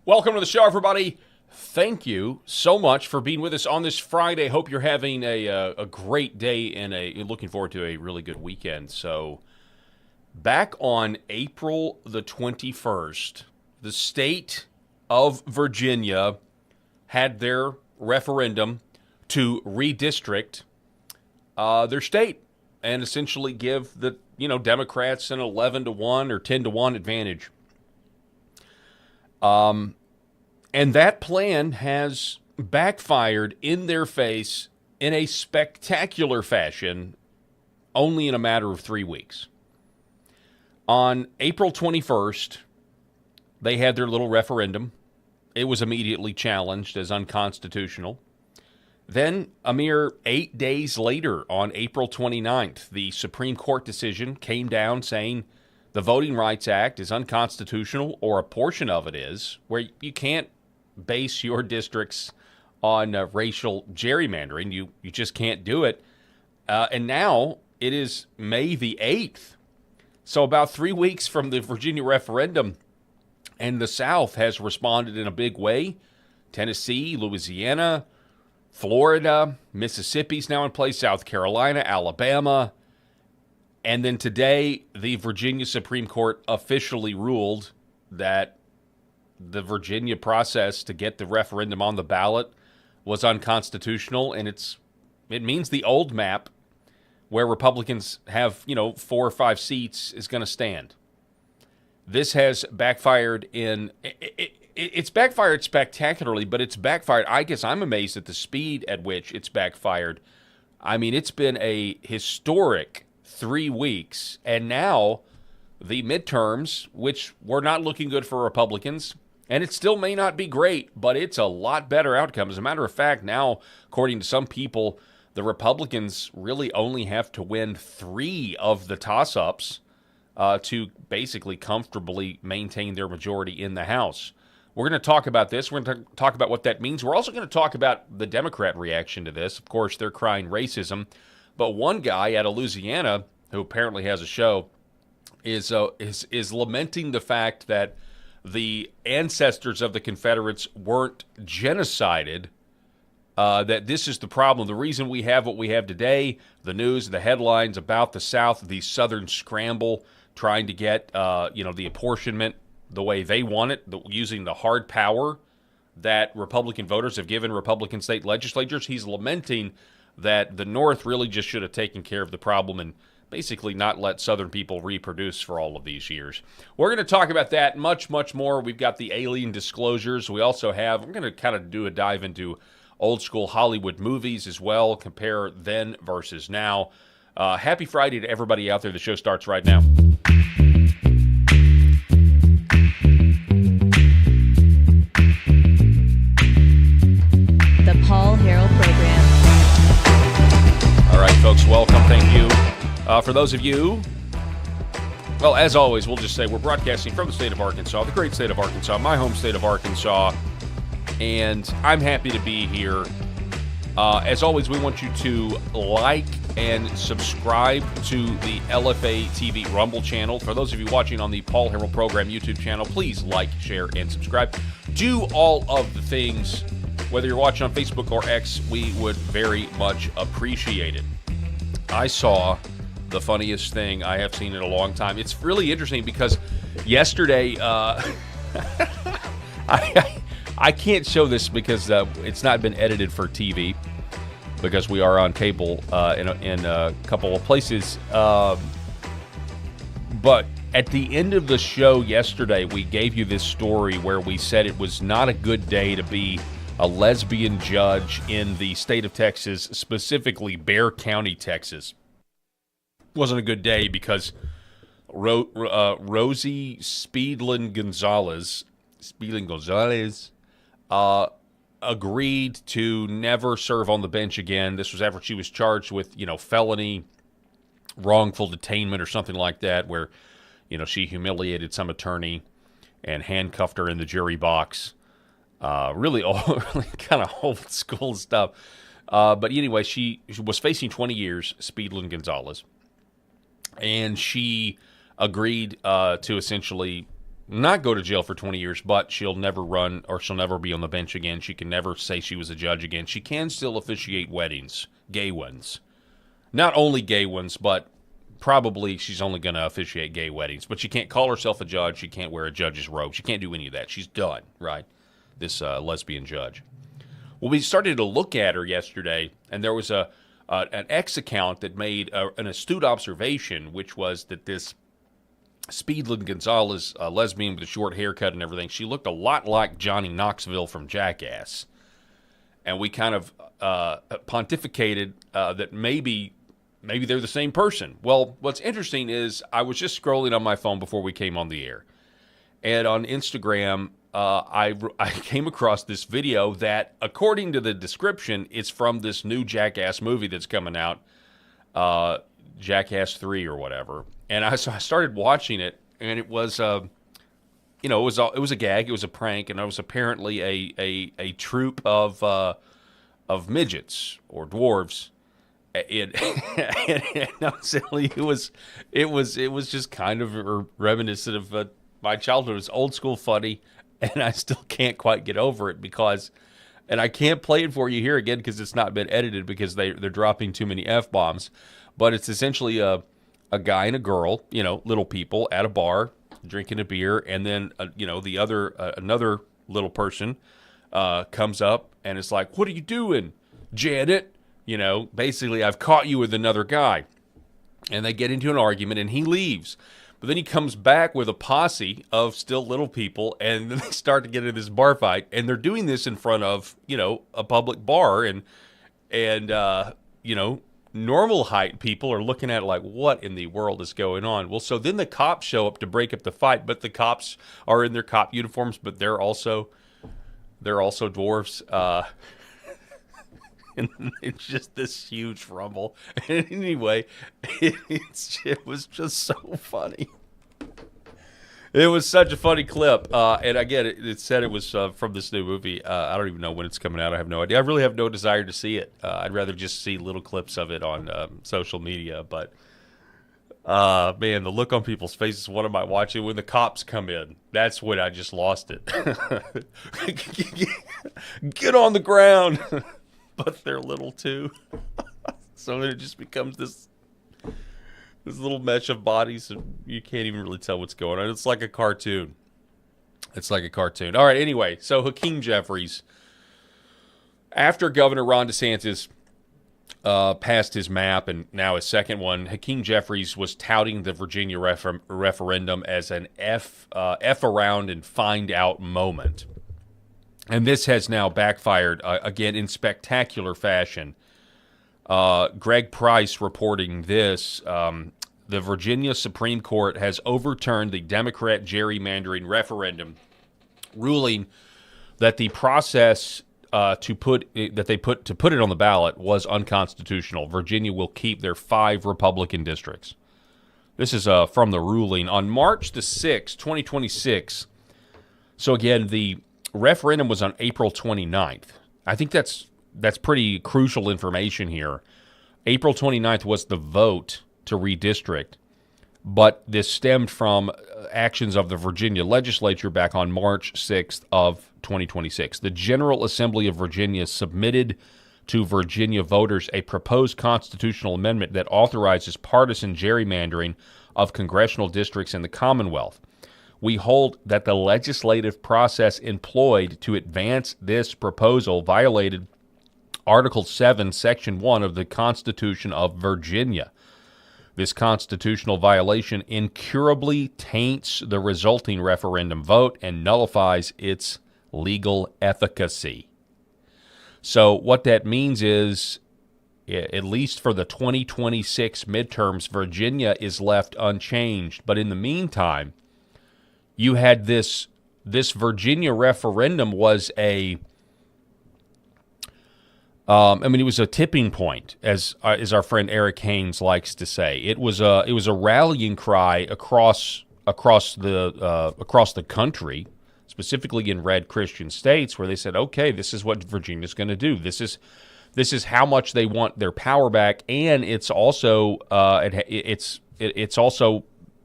Welcome to the show, everybody. Thank you so much for being with us on this Friday. Hope you're having a great day and looking forward to a really good weekend. So, back on April the 21st, the state of Virginia had their referendum to redistrict their state and essentially give the Democrats an 11-1 or 10-1 advantage. And that plan has backfired in their face in a spectacular fashion only in a matter of 3 weeks. On April 21st, they had their little referendum. It was immediately challenged as unconstitutional. Then, a mere 8 days later, on April 29th, the Supreme Court decision came down saying the Voting Rights Act is unconstitutional, or a portion of it is, where you can't base your districts on racial gerrymandering. You just can't do it. And now it is May the 8th. So about 3 weeks from the Virginia referendum, and the South has responded in a big way. Tennessee, Louisiana, Florida, Mississippi's now in place, South Carolina, Alabama. And then today, the Virginia Supreme Court officially ruled that the Virginia process to get the referendum on the ballot was unconstitutional, and it means the old map where Republicans have, 4 or 5 seats is going to stand. This has backfired it's backfired spectacularly, but it's backfired. I guess I'm amazed at the speed at which it's backfired. I mean, it's been a historic 3 weeks, and now the midterms, which were not looking good for Republicans, and it still may not be great, but it's a lot better outcome. As a matter of fact, now, according to some people, the Republicans really only have to win 3 of the toss-ups to basically comfortably maintain their majority in the House. We're going to talk about this. We're going to talk about what that means. We're also going to talk about the Democrat reaction to this. Of course, they're crying racism. But one guy out of Louisiana, who apparently has a show, is lamenting the fact that the ancestors of the Confederates weren't genocided, that this is the problem. The reason we have what we have today, the news, the headlines about the South, the Southern scramble, trying to get the apportionment the way they want it, using the hard power that Republican voters have given Republican state legislatures. He's lamenting that the North really just should have taken care of the problem and basically not let Southern people reproduce for all of these years. We're going to talk about that much, much more. We've got the alien disclosures. We also we're going to kind of do a dive into old school Hollywood movies as well, compare then versus now. Happy Friday to everybody out there. The show starts right now. The Paul Harrell Program. All right, folks, welcome. Thank you. For those of you, well, as always, we'll just say we're broadcasting from the state of Arkansas, the great state of Arkansas, my home state of Arkansas, and I'm happy to be here. As always, we want you to like and subscribe to the LFA TV Rumble channel. For those of you watching on the Paul Harrell Program YouTube channel, please like, share, and subscribe. Do all of the things. Whether you're watching on Facebook or X, we would very much appreciate it. I saw the funniest thing I have seen in a long time. It's really interesting because yesterday, I can't show this because it's not been edited for TV because we are on cable in a couple of places. But at the end of the show yesterday, we gave you this story where we said it was not a good day to be a lesbian judge in the state of Texas, specifically Bexar County, Texas. It wasn't a good day because Rosie Speedlin Gonzalez agreed to never serve on the bench again. This was after she was charged with, felony wrongful detainment or something like that, where, she humiliated some attorney and handcuffed her in the jury box. Really kind of old school stuff. But anyway, she was facing 20 years, Speedlin Gonzalez, and she agreed to essentially not go to jail for 20 years, but she'll never run or she'll never be on the bench again. She can never say she was a judge again. She can still officiate weddings, gay ones. Not only gay ones, but probably she's only going to officiate gay weddings. But she can't call herself a judge. She can't wear a judge's robe. She can't do any of that. She's done, right? This lesbian judge. Well, we started to look at her yesterday, and there was an X account that made an astute observation, which was that this Speedland Gonzalez, a lesbian with a short haircut and everything, she looked a lot like Johnny Knoxville from Jackass. And we kind of pontificated that maybe they're the same person. Well, what's interesting is I was just scrolling on my phone before we came on the air. And on Instagram, I came across this video that, according to the description, it's from this new Jackass movie that's coming out, Jackass 3 or whatever. And so I started watching it, and it was, it was a gag, it was a prank, and it was apparently a troupe of midgets or dwarves. And not silly, it was just kind of reminiscent of my childhood. It was old school funny, and I still can't quite get over it because, and I can't play it for you here again because it's not been edited because they're dropping too many F-bombs. But it's essentially a guy and a girl, little people at a bar drinking a beer, and then another little person comes up and it's like, "What are you doing, Janet?" Basically, "I've caught you with another guy," and they get into an argument, and he leaves. But then he comes back with a posse of still little people, and then they start to get in this bar fight, and they're doing this in front of a public bar, and normal height people are looking at it like, what in the world is going on? Well, so then the cops show up to break up the fight, but the cops are in their cop uniforms, but they're also dwarves. And it's just this huge rumble. And anyway, it was just so funny. It was such a funny clip. And again, it said it was from this new movie. I don't even know when it's coming out. I have no idea. I really have no desire to see it. I'd rather just see little clips of it on social media. But, man, the look on people's faces, what am I watching? When the cops come in, that's when I just lost it. Get on the ground. But they're little too. So it just becomes this little mesh of bodies, and you can't even really tell what's going on. It's like a cartoon. All right, anyway, so Hakeem Jeffries, after Governor Ron DeSantis passed his map and now his second one, Hakeem Jeffries was touting the Virginia referendum as an F around and find out moment. And this has now backfired, again, in spectacular fashion. Greg Price reporting this. The Virginia Supreme Court has overturned the Democrat gerrymandering referendum, ruling that the process to put it on the ballot was unconstitutional. Virginia will keep their 5 Republican districts. This is from the ruling on March the 6th, 2026. So again, the referendum was on April 29th. I think that's pretty crucial information here. April 29th was the vote to redistrict, but this stemmed from actions of the Virginia legislature back on March 6th of 2026. The General Assembly of Virginia submitted to Virginia voters a proposed constitutional amendment that authorizes partisan gerrymandering of congressional districts in the Commonwealth. We hold that the legislative process employed to advance this proposal violated Article 7, Section 1 of the Constitution of Virginia. This constitutional violation incurably taints the resulting referendum vote and nullifies its legal efficacy. So what that means is, at least for the 2026 midterms, Virginia is left unchanged. But in the meantime, you had this Virginia referendum was it was a tipping point, as our friend Eric Haynes likes to say. It was a rallying cry across the country, specifically in red Christian states, where they said, okay, this is what Virginia's going to do. This is how much they want their power back, and it's also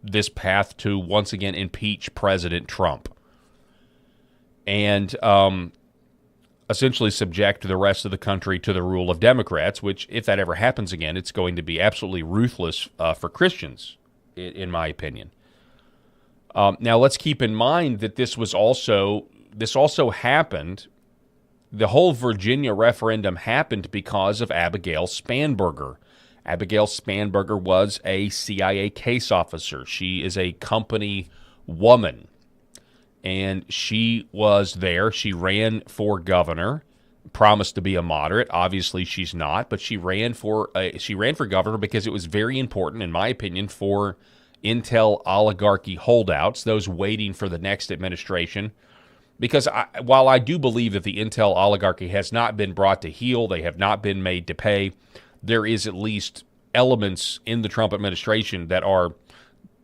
this path to once again impeach President Trump and essentially subject the rest of the country to the rule of Democrats, which, if that ever happens again, it's going to be absolutely ruthless for Christians, in my opinion. Now, let's keep in mind that this also happened. The whole Virginia referendum happened because of Abigail Spanberger. Abigail Spanberger was a CIA case officer. She is a company woman, and she was there. She ran for governor, promised to be a moderate. Obviously, she's not, but she ran for governor because it was very important, in my opinion, for intel oligarchy holdouts, those waiting for the next administration. Because while I do believe that the intel oligarchy has not been brought to heel, they have not been made to pay, there is at least elements in the Trump administration that are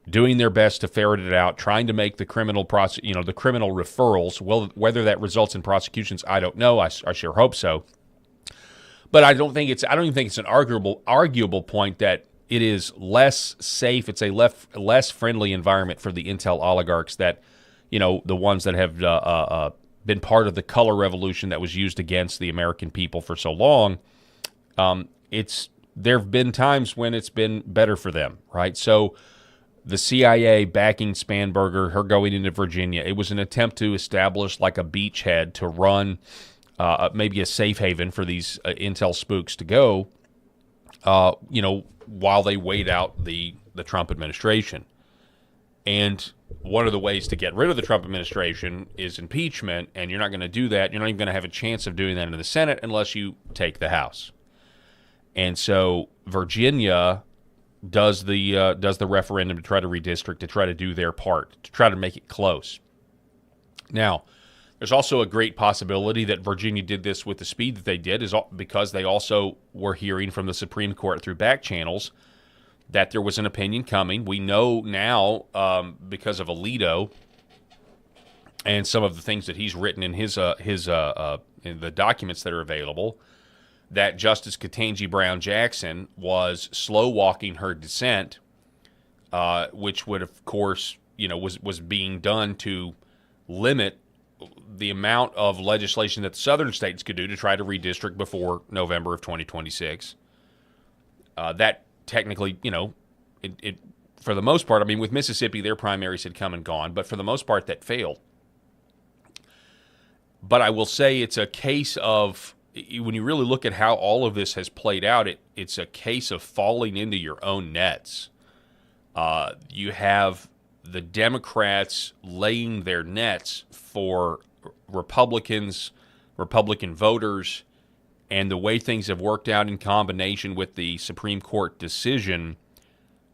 doing their best to ferret it out, trying to make the criminal the criminal referrals. Well, whether that results in prosecutions, I don't know. I sure hope so. But I don't even think it's an arguable point that it is less safe. It's a less friendly environment for the intel oligarchs that, the ones that have been part of the color revolution that was used against the American people for so long. There have been times when it's been better for them, right? So the CIA backing Spanberger, her going into Virginia, it was an attempt to establish like a beachhead to run maybe a safe haven for these intel spooks to go, while they wait out the Trump administration. And one of the ways to get rid of the Trump administration is impeachment, and you're not going to do that. You're not even going to have a chance of doing that in the Senate unless you take the House. And so Virginia does the referendum to try to redistrict, to try to do their part, to try to make it close. Now, there's also a great possibility that Virginia did this with the speed that they did is because they also were hearing from the Supreme Court through back channels that there was an opinion coming. We know now because of Alito and some of the things that he's written in in the documents that are available, that Justice Ketanji Brown Jackson was slow walking her dissent, which would, of course, was being done to limit the amount of legislation that the southern states could do to try to redistrict before November of 2026. That technically, it for the most part, with Mississippi, their primaries had come and gone, but for the most part, that failed. But I will say it's a case of, when you really look at how all of this has played out, it's a case of falling into your own nets. You have the Democrats laying their nets for Republican voters, and the way things have worked out in combination with the Supreme Court decision,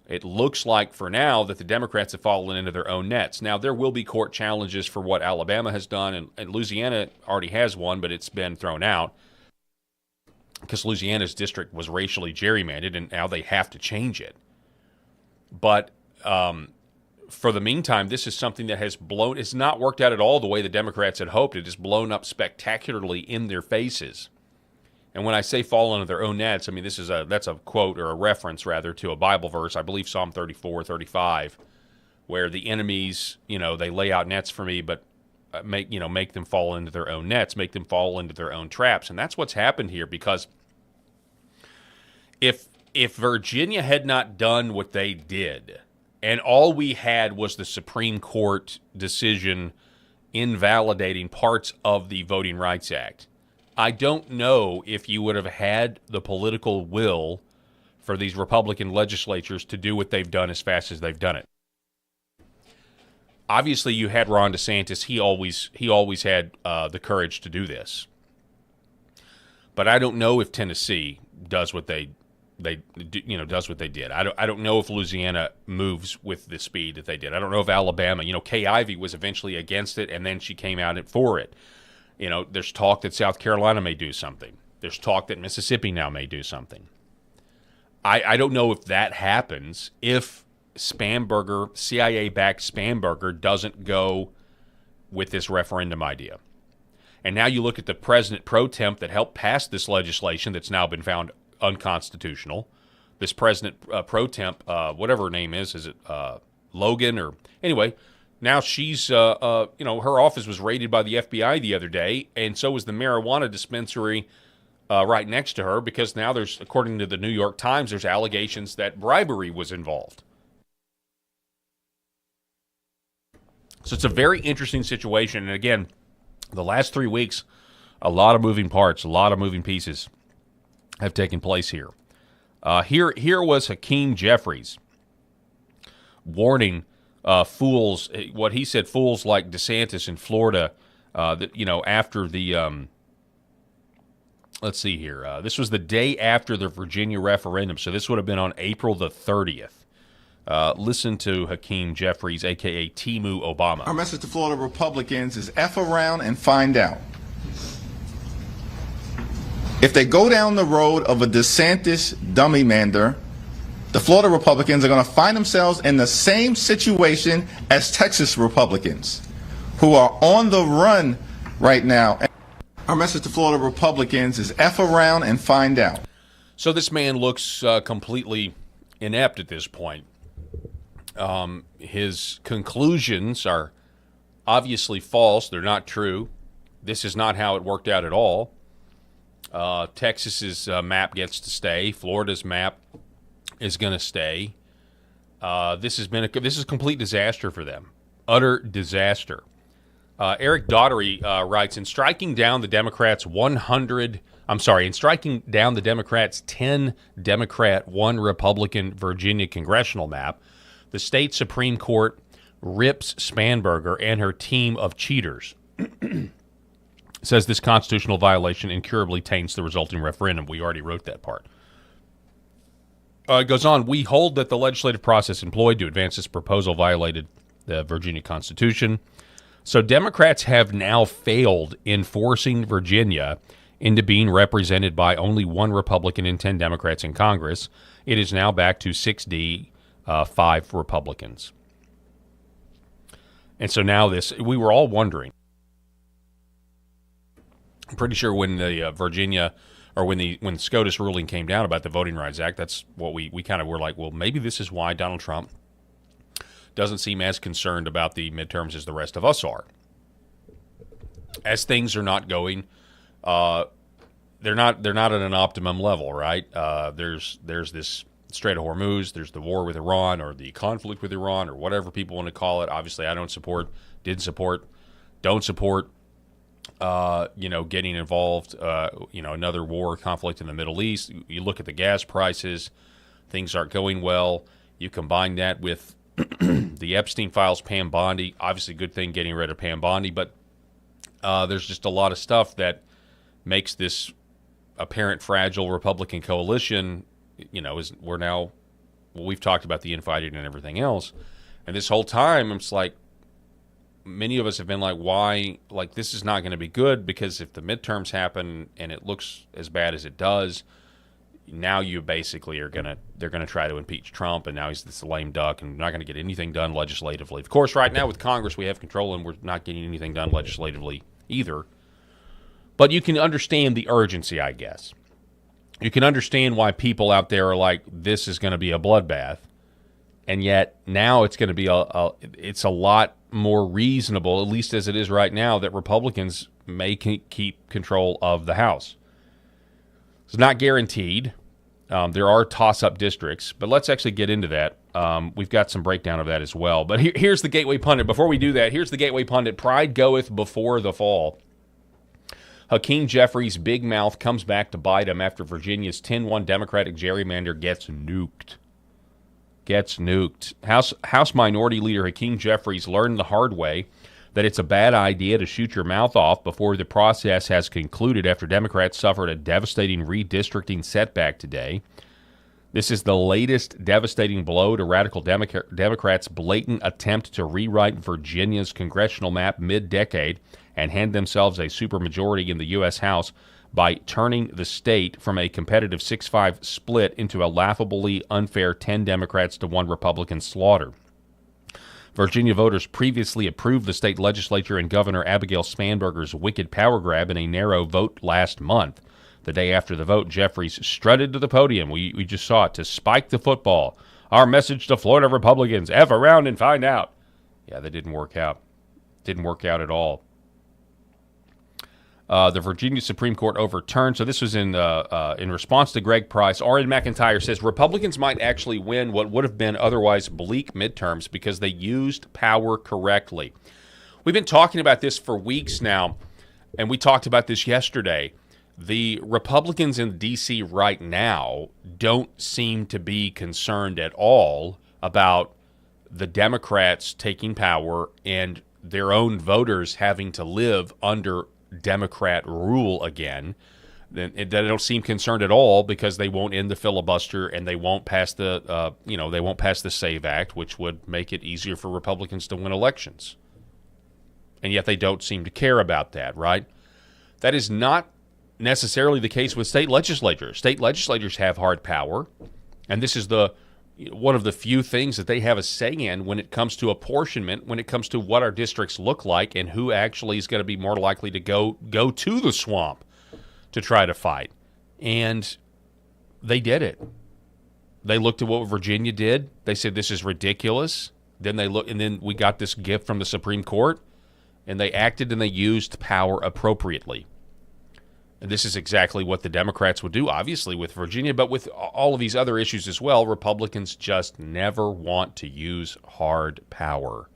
it looks like for now that the Democrats have fallen into their own nets. Now, there will be court challenges for what Alabama has done, and Louisiana already has one, but it's been thrown out because Louisiana's district was racially gerrymandered, and now they have to change it. But for the meantime, this is something that it's not worked out at all the way the Democrats had hoped. It has blown up spectacularly in their faces. And when I say fall into their own nets, that's a quote, or a reference rather, to a Bible verse, I believe Psalm 34, 35, where the enemies, they lay out nets for me, but make them fall into their own nets, make them fall into their own traps. And that's what's happened here, because if Virginia had not done what they did, and all we had was the Supreme Court decision invalidating parts of the Voting Rights Act, I don't know if you would have had the political will for these Republican legislatures to do what they've done as fast as they've done it. Obviously, you had Ron DeSantis. He always had the courage to do this. But I don't know if Tennessee does what they does what they did. I don't know if Louisiana moves with the speed that they did. I don't know if Alabama. Kay Ivey was eventually against it, and then she came out for it. There's talk that South Carolina may do something. There's talk that Mississippi now may do something. I don't know if that happens if Spanberger, CIA-backed Spanberger, doesn't go with this referendum idea. And now you look at the president pro temp that helped pass this legislation that's now been found unconstitutional. This president pro temp, whatever her name is it Logan, or anyway. Now she's, her office was raided by the FBI the other day, and so was the marijuana dispensary right next to her, because now there's, according to the New York Times, there's allegations that bribery was involved. So it's a very interesting situation. And again, the last 3 weeks, a lot of moving parts, a lot of moving pieces have taken place here. Here was Hakeem Jeffries warning fools, what he said, fools like DeSantis in Florida, after the, let's see here. This was the day after the Virginia referendum, so this would have been on April the 30th. Listen to Hakeem Jeffries, a.k.a. Timu Obama. Our message to Florida Republicans is F around and find out. If they go down the road of a DeSantis Gerrymander, the Florida Republicans are going to find themselves in the same situation as Texas Republicans, who are on the run right now. Our message to Florida Republicans is F around and find out. So this man looks completely inept at this point. His conclusions are obviously false. They're not true. This is not how it worked out at all. Texas's map gets to stay. Florida's map is going to stay. This is a complete disaster for them. Utter disaster. Eric Daugherty writes, in striking down the Democrats' 10 Democrat, 1 Republican Virginia congressional map, the state Supreme Court rips Spanberger and her team of cheaters. Says this constitutional violation incurably taints the resulting referendum. We already wrote that part. It goes on, we hold that the legislative process employed to advance this proposal violated the Virginia Constitution. So Democrats have now failed in forcing Virginia into being represented by only 1 Republican and 10 Democrats in Congress. It is now back to 6D, 5 Republicans. And so now we were all wondering. I'm pretty sure when the Virginia, or when SCOTUS ruling came down about the Voting Rights Act, that's what we kind of were like, well, maybe this is why Donald Trump doesn't seem as concerned about the midterms as the rest of us are. As things are not going, they're not at an optimum level, right? There's this Strait of Hormuz, there's the war with Iran, or the conflict with Iran, or whatever people want to call it. Obviously, I don't support, don't support, getting involved, another war conflict in the Middle East. You look at the gas prices, things aren't going well. You combine that with the Epstein files, Pam Bondi, obviously good thing getting rid of Pam Bondi, but there's just a lot of stuff that makes this apparent fragile Republican coalition, we've talked about the infighting and everything else. And this whole time, it's like, many of us have been like, why? Like, this is not going to be good, because if the midterms happen and it looks as bad as it does, now you basically they're going to try to impeach Trump, and now he's this lame duck and not going to get anything done legislatively. Of course, right now with Congress, we have control, and we're not getting anything done legislatively either. But you can understand the urgency, I guess. You can understand why people out there are like, this is going to be a bloodbath. And yet now it's going to be it's a lot more reasonable, at least as it is right now, that Republicans may keep control of the House. It's not guaranteed. There are toss-up districts, but let's actually get into that. We've got some breakdown of that as well. But here's the Gateway Pundit. Before we do that, here's the Gateway Pundit. Pride goeth before the fall. Hakeem Jeffries' big mouth comes back to bite him after Virginia's 10-1 Democratic gerrymander gets nuked. House Minority Leader Hakeem Jeffries learned the hard way that it's a bad idea to shoot your mouth off before the process has concluded after Democrats suffered a devastating redistricting setback today. This is the latest devastating blow to radical Democrats' blatant attempt to rewrite Virginia's congressional map mid-decade and hand themselves a supermajority in the U.S. House by turning the state from a competitive 6-5 split into a laughably unfair 10 Democrats to 1 Republican slaughter. Virginia voters previously approved the state legislature and Governor Abigail Spanberger's wicked power grab in a narrow vote last month. The day after the vote, Jeffries strutted to the podium, we just saw it, to spike the football Our message to Florida Republicans, F around and find out. Yeah, that didn't work out. Didn't work out at all. The Virginia Supreme Court overturned. So this was in response to Greg Price. Orrin McIntyre says Republicans might actually win what would have been otherwise bleak midterms because they used power correctly. We've been talking about this for weeks now, and we talked about this yesterday. The Republicans in D.C. right now don't seem to be concerned at all about the Democrats taking power and their own voters having to live under Democrat rule again. They don't seem concerned at all because they won't end the filibuster and they won't pass the SAVE Act, which would make it easier for Republicans to win elections. And yet they don't seem to care about that, right? That is not necessarily the case with state legislatures. State legislatures have hard power, and this is one of the few things that they have a say in when it comes to apportionment, when it comes to what our districts look like and who actually is going to be more likely to go to the swamp to try to fight. And they did it. They looked at what Virginia did. They said, this is ridiculous. Then then we got this gift from the Supreme Court, and they acted and they used power appropriately. And this is exactly what the Democrats would do, obviously, with Virginia, but with all of these other issues as well. Republicans just never want to use hard power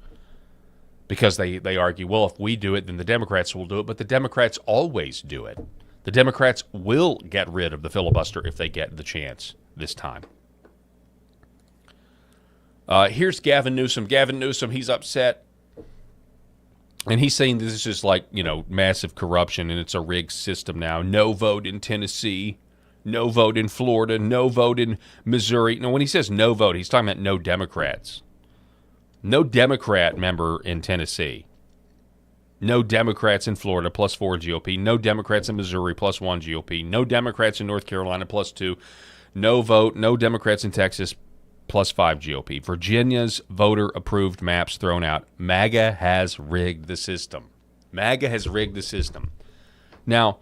because they argue, well, if we do it, then the Democrats will do it, but the Democrats always do it. The Democrats will get rid of the filibuster if they get the chance this time. Here's Gavin Newsom. Gavin Newsom, he's upset. And he's saying this is like, massive corruption and it's a rigged system now. No vote in Tennessee, no vote in Florida, no vote in Missouri. Now, when he says no vote, he's talking about no Democrats. No Democrat member in Tennessee. No Democrats in Florida, +4 GOP. No Democrats in Missouri, +1 GOP. No Democrats in North Carolina, +2. No vote, no Democrats in Texas, +5 GOP. Virginia's voter-approved maps thrown out. MAGA has rigged the system. MAGA has rigged the system. Now,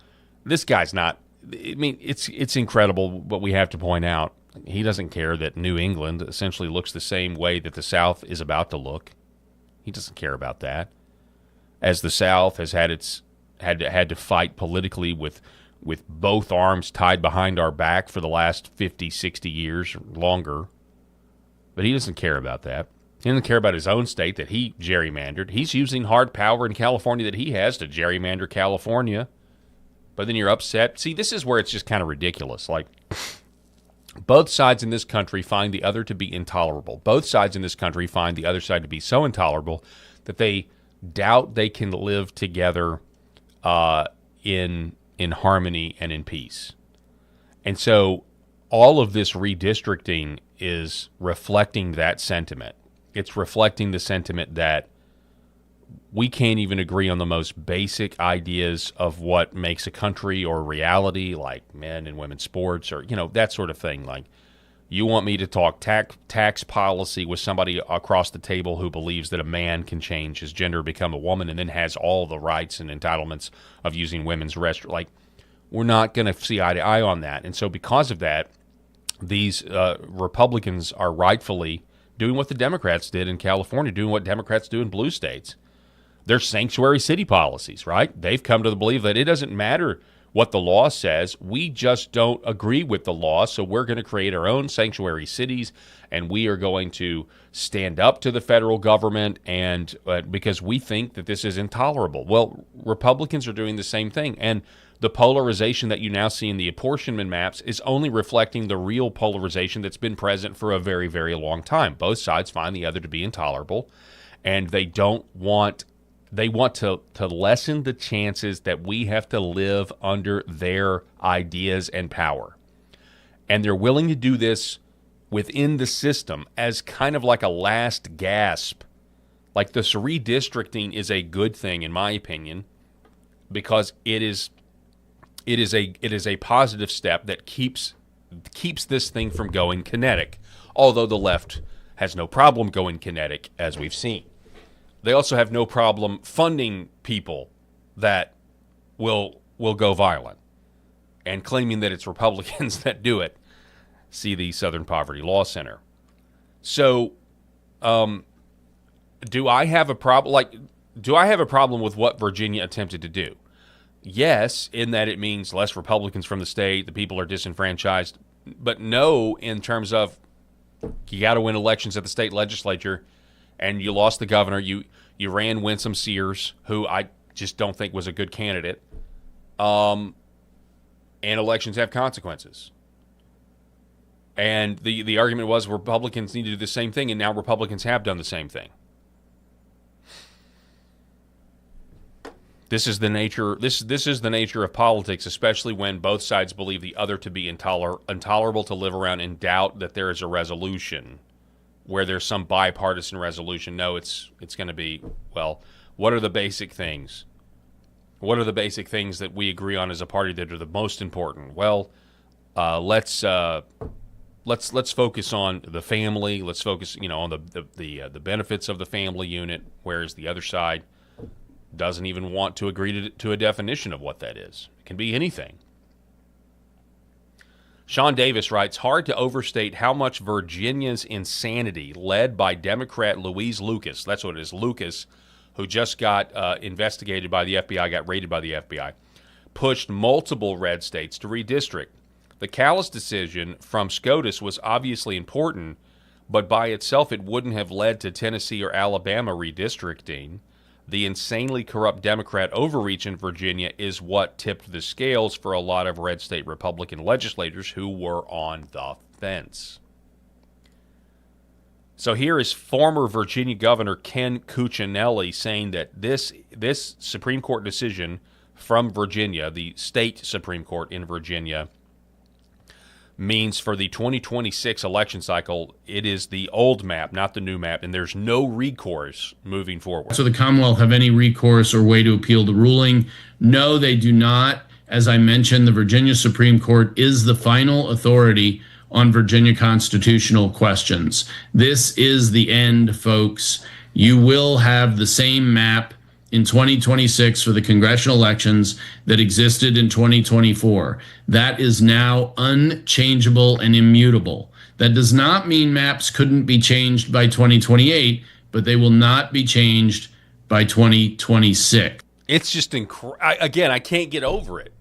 this guy's not. I mean, it's incredible what we have to point out. He doesn't care that New England essentially looks the same way that the South is about to look. He doesn't care about that. As the South has had to fight politically with both arms tied behind our back for the last 50, 60 years or longer. But he doesn't care about that. He doesn't care about his own state that he gerrymandered. He's using hard power in California that he has to gerrymander California. But then you're upset. See, this is where it's just kind of ridiculous. Like, both sides in this country find the other to be intolerable. Both sides in this country find the other side to be so intolerable that they doubt they can live together in harmony and in peace. And so all of this redistricting is reflecting that sentiment. It's reflecting the sentiment that we can't even agree on the most basic ideas of what makes a country or reality, like men and women's sports or, that sort of thing. Like, you want me to talk tax policy with somebody across the table who believes that a man can change his gender, become a woman, and then has all the rights and entitlements of using women's restroom. Like, we're not going to see eye to eye on that. And so because of that, these Republicans are rightfully doing what the Democrats did in California, doing what Democrats do in blue states. They're sanctuary city policies, right? They've come to the belief that it doesn't matter what the law says. We just don't agree with the law, so we're going to create our own sanctuary cities, and we are going to stand up to the federal government and because we think that this is intolerable. Well, Republicans are doing the same thing, and the polarization that you now see in the apportionment maps is only reflecting the real polarization that's been present for a very, very long time. Both sides find the other to be intolerable, and they want to lessen the chances that we have to live under their ideas and power. And they're willing to do this within the system as kind of like a last gasp. Like, this redistricting is a good thing, in my opinion, because it is a positive step that keeps this thing from going kinetic, although the left has no problem going kinetic, as we've seen. They also have no problem funding people that will go violent and claiming that it's Republicans that do it. See the Southern Poverty Law Center. So, do I have a problem? Do I have a problem with what Virginia attempted to do? Yes, in that it means less Republicans from the state, the people are disenfranchised. But no, in terms of you got to win elections at the state legislature, and you lost the governor. You ran Winsome Sears, who I just don't think was a good candidate. And elections have consequences. And the argument was Republicans need to do the same thing, and now Republicans have done the same thing. This is the nature. This is the nature of politics, especially when both sides believe the other to be intolerable to live around and doubt that there is a resolution, where there's some bipartisan resolution. No, it's going to be, well, what are the basic things? What are the basic things that we agree on as a party that are the most important? Well, let's focus on the family. Let's focus, on the benefits of the family unit, whereas the other side doesn't even want to agree to a definition of what that is. It can be anything. Sean Davis writes, hard to overstate how much Virginia's insanity, led by Democrat Louise Lucas, that's what it is, Lucas, who just got investigated by the FBI, got raided by the FBI, pushed multiple red states to redistrict. The callous decision from SCOTUS was obviously important, but by itself it wouldn't have led to Tennessee or Alabama redistricting. The insanely corrupt Democrat overreach in Virginia is what tipped the scales for a lot of red state Republican legislators who were on the fence. So here is former Virginia Governor Ken Cuccinelli saying that this Supreme Court decision from Virginia, the state Supreme Court in Virginia, means for the 2026 election cycle, it is the old map, not the new map, and there's no recourse moving forward. So the Commonwealth have any recourse or way to appeal the ruling? No, they do not. As I mentioned, the Virginia Supreme Court is the final authority on Virginia constitutional questions. This is the end, folks. You will have the same map in 2026 for the congressional elections that existed in 2024. That is now unchangeable and immutable. That does not mean maps couldn't be changed by 2028, but they will not be changed by 2026. It's just again, I can't get over it.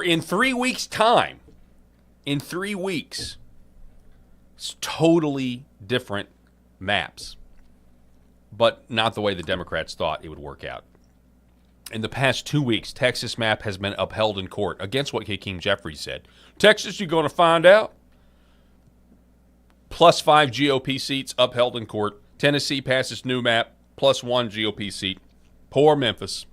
In 3 weeks' time, in 3 weeks, it's totally different maps. But not the way the Democrats thought it would work out. In the past 2 weeks, Texas map has been upheld in court against what Hakeem Jeffries said. Texas, you're going to find out. +5 GOP seats upheld in court. Tennessee passes new map, +1 GOP seat. Poor Memphis.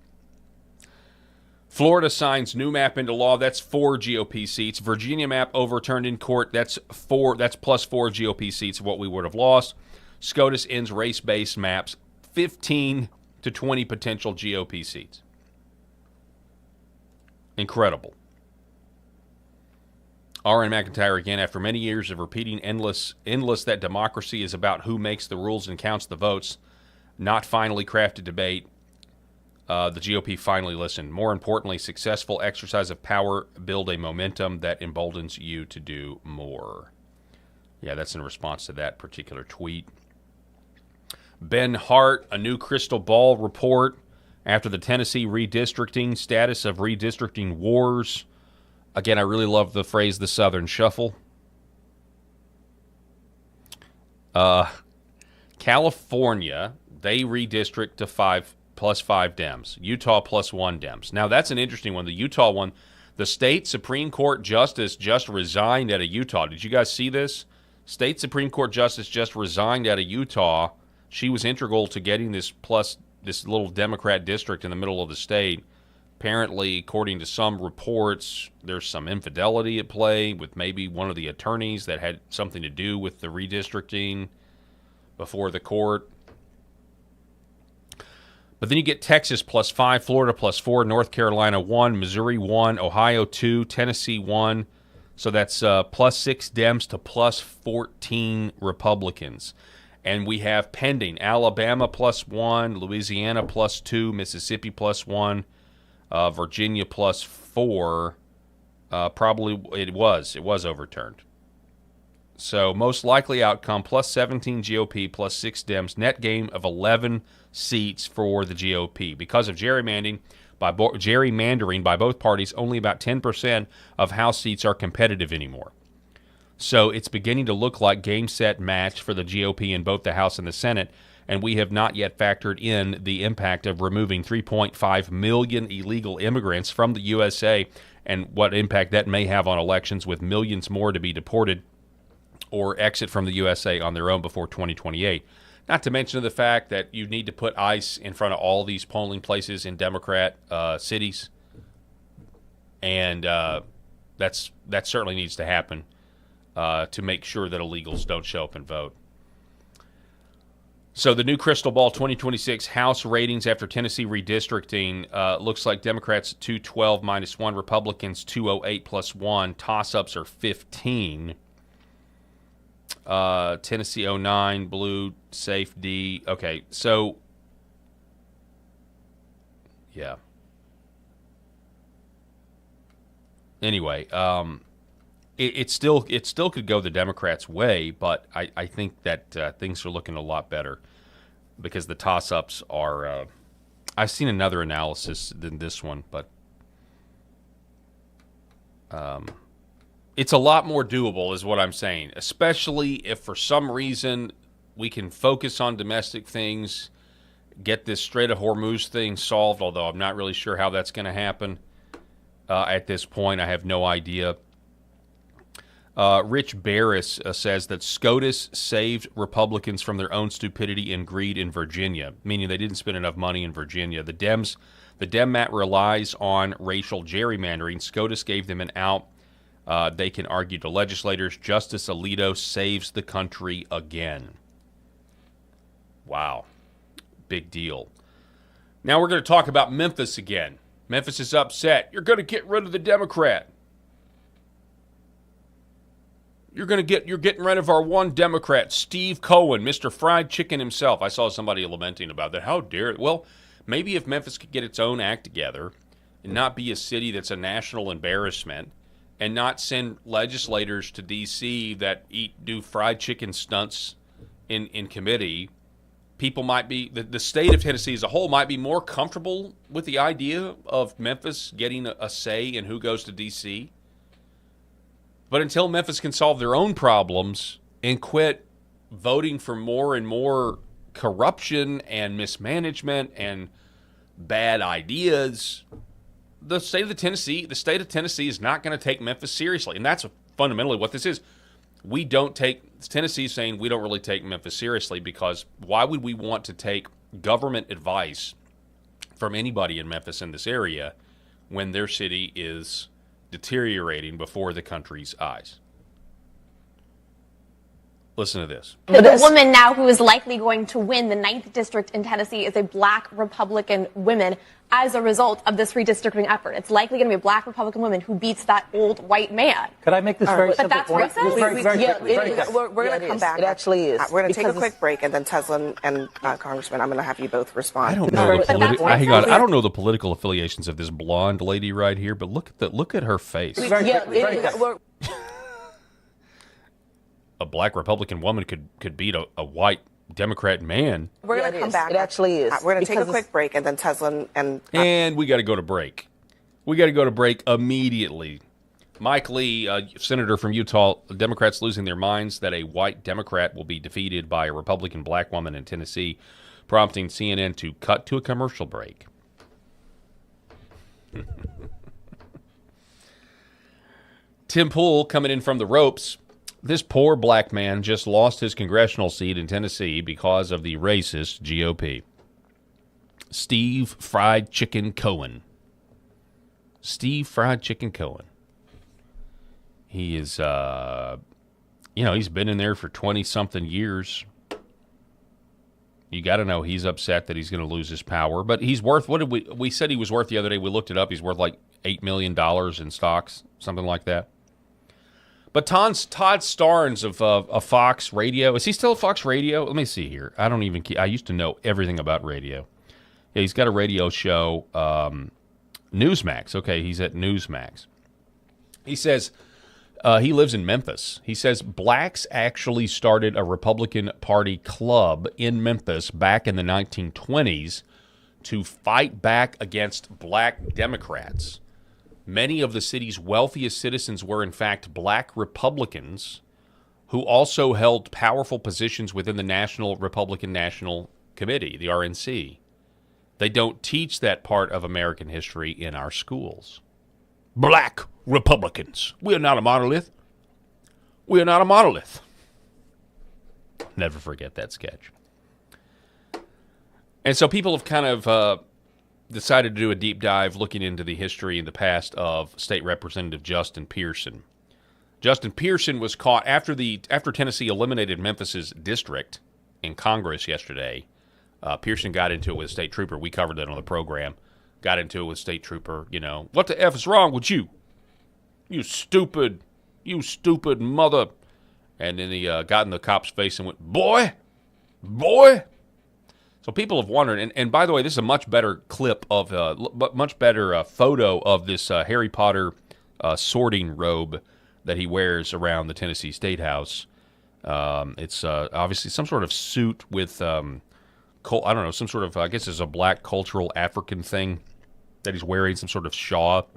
Florida signs new map into law. That's 4 GOP seats. Virginia map overturned in court. That's +4 GOP seats of what we would have lost. SCOTUS ends race-based maps, 15 to 20 potential GOP seats. Incredible. R.N. McIntyre again, after many years of repeating endless that democracy is about who makes the rules and counts the votes, not finally crafted debate, the GOP finally listened. More importantly, successful exercise of power build a momentum that emboldens you to do more. Yeah, that's in response to that particular tweet. Ben Hart, a new crystal ball report after the Tennessee redistricting, status of redistricting wars. Again, I really love the phrase, the Southern Shuffle. California, they redistrict to +5 Dems. Utah +1 Dems. Now, that's an interesting one. The Utah one, the state Supreme Court justice just resigned out of Utah. Did you guys see this? State Supreme Court justice just resigned out of Utah. She was integral to getting this little Democrat district in the middle of the state. Apparently, according to some reports, there's some infidelity at play with maybe one of the attorneys that had something to do with the redistricting before the court. But then you get Texas +5, Florida +4, North Carolina 1, Missouri 1, Ohio 2, Tennessee 1. So that's +6 Dems to +14 Republicans. And we have pending Alabama +1, Louisiana +2, Mississippi +1, Virginia +4. Probably it was overturned. So most likely outcome, plus 17 GOP, plus 6 Dems, net gain of 11 seats for the GOP. Because of gerrymandering by both parties, only about 10% of House seats are competitive anymore. So it's beginning to look like game, set, match for the GOP in both the House and the Senate, and we have not yet factored in the impact of removing 3.5 million illegal immigrants from the USA and what impact that may have on elections, with millions more to be deported or exit from the USA on their own before 2028. Not to mention the fact that you need to put ICE in front of all these polling places in Democrat cities, and that certainly needs to happen to make sure that illegals don't show up and vote. So the new Crystal Ball 2026 House ratings after Tennessee redistricting looks like Democrats 212 minus 1, Republicans 208 plus 1, toss-ups are 15. Tennessee 09, blue, safe D. Okay, so yeah. Anyway, it still could go the Democrats' way, but I think that things are looking a lot better because the toss-ups are. I've seen another analysis than this one, but it's a lot more doable, is what I'm saying. Especially if for some reason we can focus on domestic things, get this Strait of Hormuz thing solved. Although I'm not really sure how that's going to happen at this point. I have no idea. Rich Barris says that SCOTUS saved Republicans from their own stupidity and greed in Virginia, meaning they didn't spend enough money in Virginia. The Dem mat relies on racial gerrymandering. SCOTUS gave them an out. They can argue to legislators. Justice Alito saves the country again. Wow. Big deal. Now we're going to talk about Memphis again. Memphis is upset. You're going to get rid of the Democrat. You're getting rid of our one Democrat, Steve Cohen, Mr. Fried Chicken himself. I saw somebody lamenting about that. How dare it? Well, maybe if Memphis could get its own act together and not be a city that's a national embarrassment and not send legislators to D.C. that do fried chicken stunts in committee, people might be, the state of Tennessee as a whole might be more comfortable with the idea of Memphis getting a say in who goes to D.C. But until Memphis can solve their own problems and quit voting for more and more corruption and mismanagement and bad ideas, the state of Tennessee is not going to take Memphis seriously. And that's fundamentally what this is. Tennessee is saying we don't really take Memphis seriously, because why would we want to take government advice from anybody in Memphis in this area when their city is deteriorating before the country's eyes? Listen to this. The woman now who is likely going to win the 9th district in Tennessee is a black Republican woman as a result of this redistricting effort. It's likely going to be a black Republican woman who beats that old white man. Could I make this very simple? But that's racist? We're going to come back. It actually is. We're going to take a quick break, and then Tesla and Congressman, I'm going to have you both respond. I don't know I don't know the political affiliations of this blonde lady right here, but look at her face. A black Republican woman could beat a white Democrat man. We're going to come back. It actually is. We're going to take a quick break, and then Tesla and we got to go to break. We got to go to break immediately. Mike Lee, senator from Utah, Democrats losing their minds that a white Democrat will be defeated by a Republican black woman in Tennessee, prompting CNN to cut to a commercial break. Tim Pool coming in from the ropes. This poor black man just lost his congressional seat in Tennessee because of the racist GOP. Steve Fried Chicken Cohen. Steve Fried Chicken Cohen. He is, he's been in there for 20-something years. You got to know he's upset that he's going to lose his power. But he's worth, what did we said he was worth the other day. We looked it up. He's worth like $8 million in stocks, something like that. But Todd Starnes of Fox Radio, is he still at Fox Radio? Let me see here. I used to know everything about radio. Yeah, he's got a radio show, Newsmax. Okay, he's at Newsmax. He says, He lives in Memphis. He says blacks actually started a Republican Party club in Memphis back in the 1920s to fight back against black Democrats. Many of the city's wealthiest citizens were, in fact, black Republicans who also held powerful positions within the National Republican National Committee, the RNC. They don't teach that part of American history in our schools. Black Republicans. We are not a monolith. We are not a monolith. Never forget that sketch. And so people have kind of decided to do a deep dive looking into the history and the past of State Representative Justin Pearson. Justin Pearson was caught after Tennessee eliminated Memphis's district in Congress yesterday. Pearson got into it with a state trooper. We covered that on the program. Got into it with state trooper, what the F is wrong with you? You stupid mother. And then he got in the cop's face and went, boy. So people have wondered, and by the way, this is a much better clip of, much better photo of this Harry Potter sorting robe that he wears around the Tennessee State House. It's obviously some sort of suit with, I don't know, some sort of, I guess it's a black cultural African thing that he's wearing, some sort of shawl.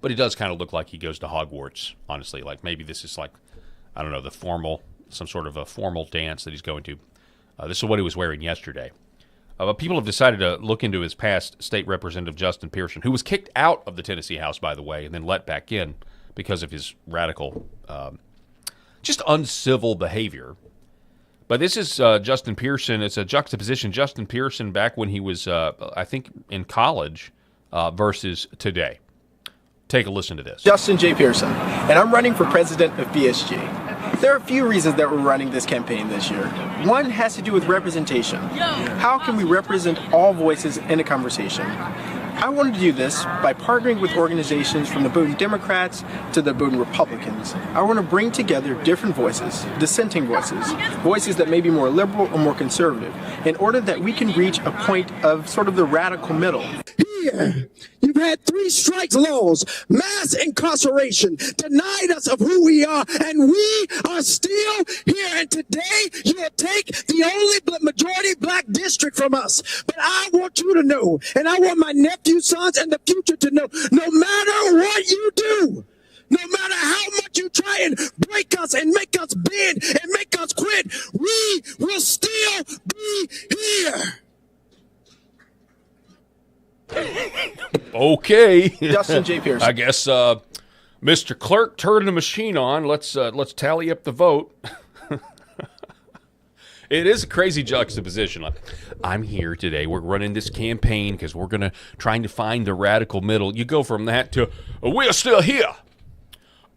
But he does kind of look like he goes to Hogwarts, honestly. Like maybe this is like, I don't know, some sort of a formal dance that he's going to. This is what he was wearing yesterday. But people have decided to look into his past State Representative Justin Pearson, who was kicked out of the Tennessee House, by the way, and then let back in because of his radical, just uncivil behavior. But this is Justin Pearson. It's a juxtaposition. Justin Pearson back when he was, I think, in college versus today. Take a listen to this. Justin J. Pearson, and I'm running for president of BSG. There are a few reasons that we're running this campaign this year. One has to do with representation. How can we represent all voices in a conversation? I wanted to do this by partnering with organizations from the Bowdoin Democrats to the Bowdoin Republicans. I want to bring together different voices, dissenting voices, voices that may be more liberal or more conservative, in order that we can reach a point of sort of the radical middle. Here, you've had 3 strikes laws, mass incarceration, denied us of who we are, and we are still here. And today, you'll take the only majority black district from us. But I want you to know, and I want my nephew, sons, and the future to know, no matter what you do, no matter how much you try and break us and make us bend and make us quit, we will still be here. Okay. Justin J. Pearson. I guess, Mr. Clerk, turn the machine on. Let's tally up the vote. It is a crazy juxtaposition. Like, I'm here today. We're running this campaign because we're trying to find the radical middle. You go from that to, we're still here.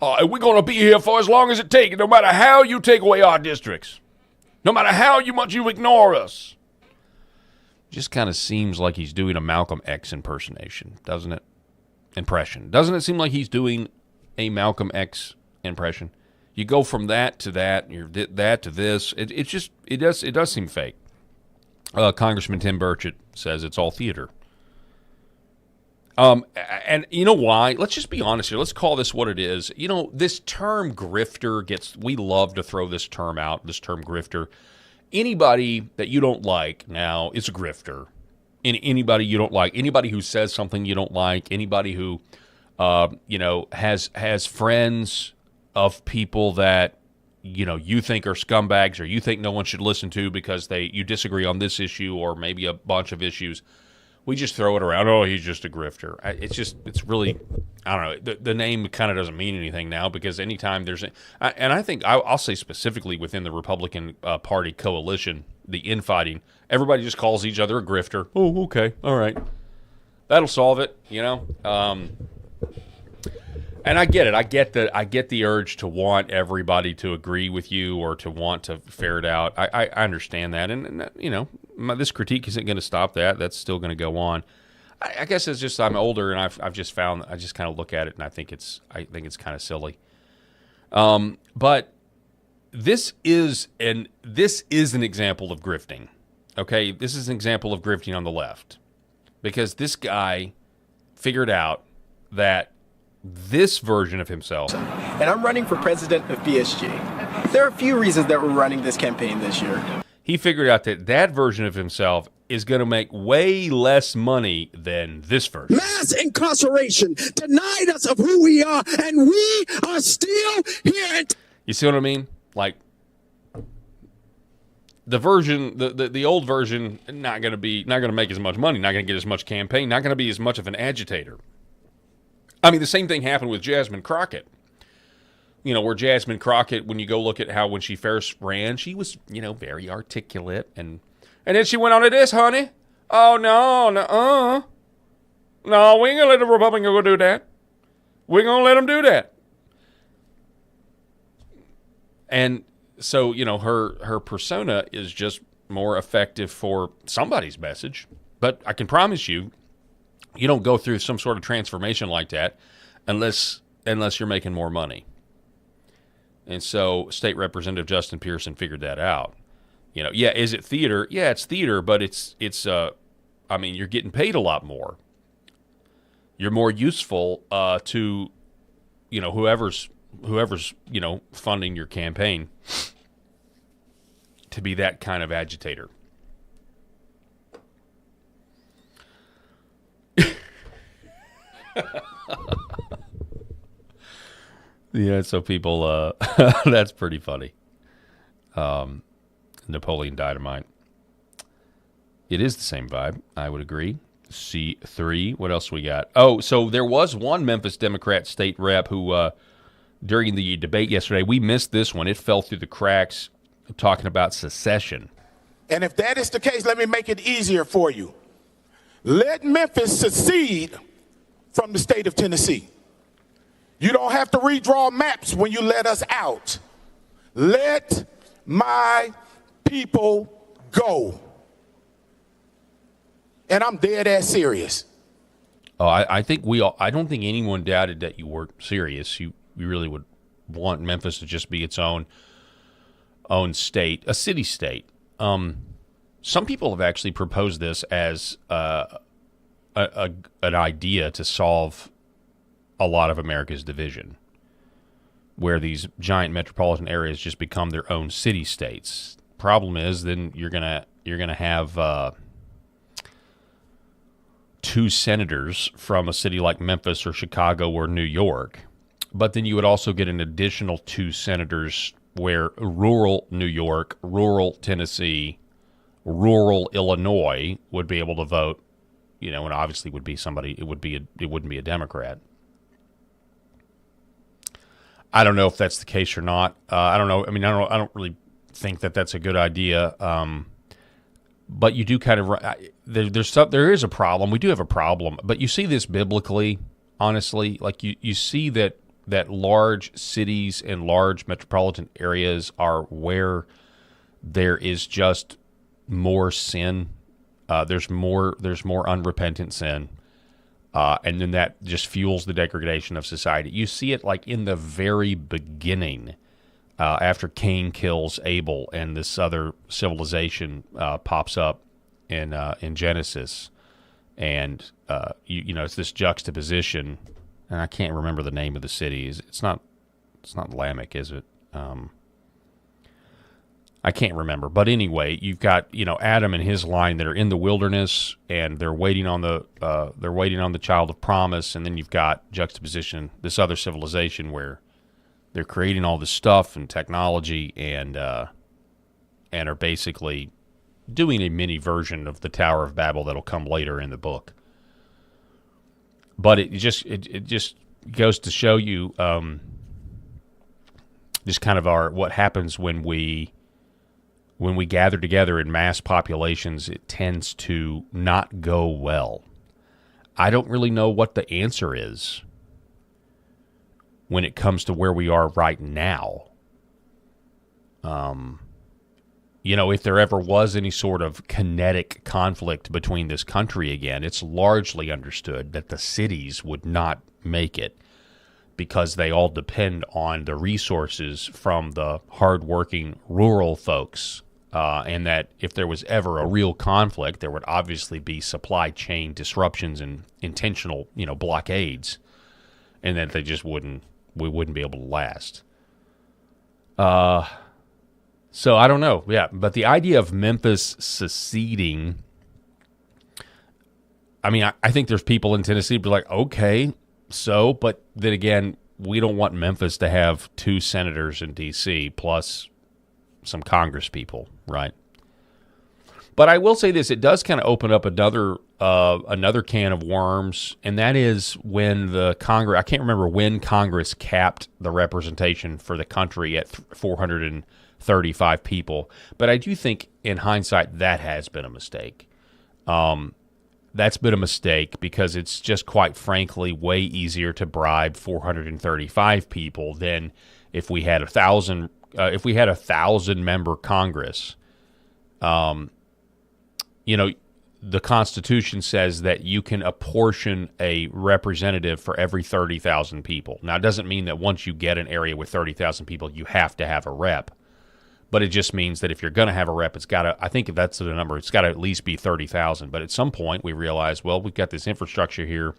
And we're going to be here for as long as it takes, no matter how you take away our districts. No matter how much you ignore us. Just kind of seems like he's doing a Malcolm X impersonation, doesn't it? Impression. Doesn't it seem like he's doing a Malcolm X impression? You go from that to that, that to this. It does seem fake. Congressman Tim Burchett says it's all theater. And you know why? Let's just be honest here. Let's call this what it is. This term grifter we love to throw this term out, this term grifter. Anybody that you don't like now is a grifter. Anybody you don't like, anybody who says something you don't like, anybody who, has friends of people that, you think are scumbags or you think no one should listen to because you disagree on this issue or maybe a bunch of issues. We just throw it around. Oh, he's just a grifter. It's really, I don't know. The name kind of doesn't mean anything now because anytime and I think I'll say specifically within the Republican Party coalition, the infighting, everybody just calls each other a grifter. Oh, okay, all right, that'll solve it. And I get it. I get the urge to want everybody to agree with you or to want to ferret out. I understand that, and this critique isn't going to stop that. That's still going to go on. I guess it's just I'm older, and I've just found I just kind of look at it and I think it's kind of silly. But this is an example of grifting. Okay, this is an example of grifting on the left because this guy figured out that this version of himself. And I'm running for president of BSG. There are a few reasons that we're running this campaign this year. He figured out that that version of himself is going to make way less money than this version. Mass incarceration denied us of who we are, and we are still here. You see what I mean? Like, the version, the old version, not going to make as much money, not going to get as much campaign, not going to be as much of an agitator. I mean, the same thing happened with Jasmine Crockett. You know, where Jasmine Crockett, when you go look at how when she first ran, she was, you know, very articulate. And then she went on to this, honey. Oh, no, no, no, we ain't going to let the Republicans go do that. We're going to let them do that. And so, you know, her persona is just more effective for somebody's message. But I can promise you, you don't go through some sort of transformation like that unless you're making more money. And so State Representative Justin Pearson figured that out. You know, yeah, is it theater? Yeah, it's theater, but it's I mean, you're getting paid a lot more. You're more useful to, you know, whoever's, you know, funding your campaign to be that kind of agitator. Yeah, so people, that's pretty funny. Napoleon Dynamite. It is the same vibe, I would agree. C3, what else we got? Oh, so there was one Memphis Democrat state rep who, during the debate yesterday, we missed this one. It fell through the cracks, talking about secession. And if that is the case, let me make it easier for you. Let Memphis secede from the state of Tennessee. You don't have to redraw maps when you let us out. Let my people go. And I'm dead ass serious. Oh, I think I don't think anyone doubted that you were serious. You really would want Memphis to just be its own state, a city state. Some people have actually proposed this as an idea to solve a lot of America's division, where these giant metropolitan areas just become their own city states. Problem is, then you're gonna have two senators from a city like Memphis or Chicago or New York, but then you would also get an additional two senators where rural New York, rural Tennessee, rural Illinois would be able to vote. You know, and obviously would be somebody. It wouldn't be a Democrat. I don't know if that's the case or not. I don't know. I mean, I don't really think that that's a good idea. But you do kind of there is a problem. We do have a problem, but you see this biblically, honestly. Like you see that large cities and large metropolitan areas are where there is just more sin. There's more unrepentant sin. And then that just fuels the degradation of society. You see it like in the very beginning, after Cain kills Abel, and this other civilization pops up in Genesis, and you know, it's this juxtaposition. And I can't remember the name of the city. It's not Lamech, is it? I can't remember, but anyway, you've got, you know, Adam and his line that are in the wilderness, and they're waiting on the child of promise, and then you've got juxtaposition, this other civilization where they're creating all this stuff and technology, and are basically doing a mini version of the Tower of Babel that'll come later in the book. But it just goes to show you just kind of what happens when we gather together in mass populations. It tends to not go well. I don't really know what the answer is when it comes to where we are right now. You know, if there ever was any sort of kinetic conflict between this country again, it's largely understood that the cities would not make it, because they all depend on the resources from the hardworking rural folks. And that if there was ever a real conflict, there would obviously be supply chain disruptions and intentional, you know, blockades. and that we wouldn't be able to last. So I don't know. Yeah, but the idea of Memphis seceding, I mean, I think there's people in Tennessee who be like, okay, so, but then again, we don't want Memphis to have 2 senators in D.C. plus some Congress people, right? But I will say this, it does kind of open up another can of worms, and that is when the Congress, I can't remember when Congress capped the representation for the country at 435 people, but I do think in hindsight that has been a mistake. That's been a mistake because it's just quite frankly way easier to bribe 435 people than if we had 1,000 member Congress. The Constitution says that you can apportion a representative for every 30,000 people. Now, it doesn't mean that once you get an area with 30,000 people, you have to have a rep. But it just means that if you're going to have a rep, it's got to, I think if that's the number, it's got to at least be 30,000. But at some point, we realize, well, we've got this infrastructure here.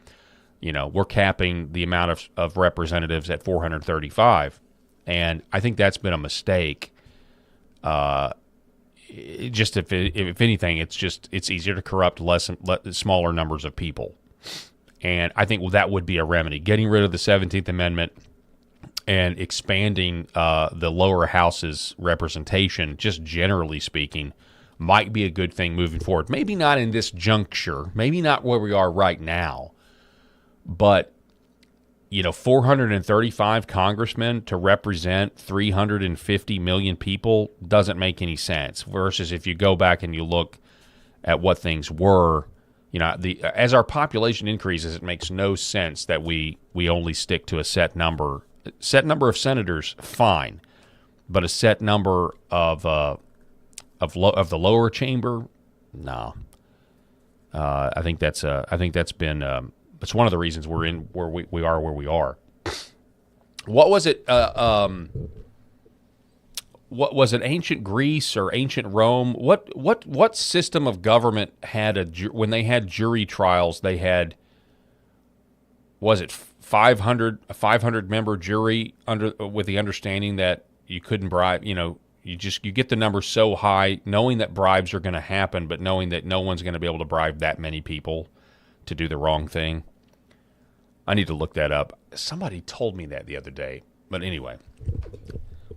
We're capping the amount of representatives at 435. And I think that's been a mistake. Just if anything, it's easier to corrupt smaller numbers of people, and I think that would be a remedy. Getting rid of the 17th Amendment and expanding the lower house's representation, just generally speaking, might be a good thing moving forward. Maybe not in this juncture, maybe not where we are right now, but 435 congressmen to represent 350 million people doesn't make any sense. Versus if you go back and you look at what things were, as our population increases, it makes no sense that we only stick to a set number. Set number of senators, fine, but a set number of the lower chamber, no. I think that's been. It's one of the reasons we're in where we are where we are. What was it? What was it? Ancient Greece or ancient Rome? What system of government had when they had jury trials? They had, was it 500 member jury with the understanding that you couldn't bribe. You get the number so high, knowing that bribes are going to happen, but knowing that no one's going to be able to bribe that many people to do the wrong thing. I need to look that up. Somebody told me that the other day. But anyway,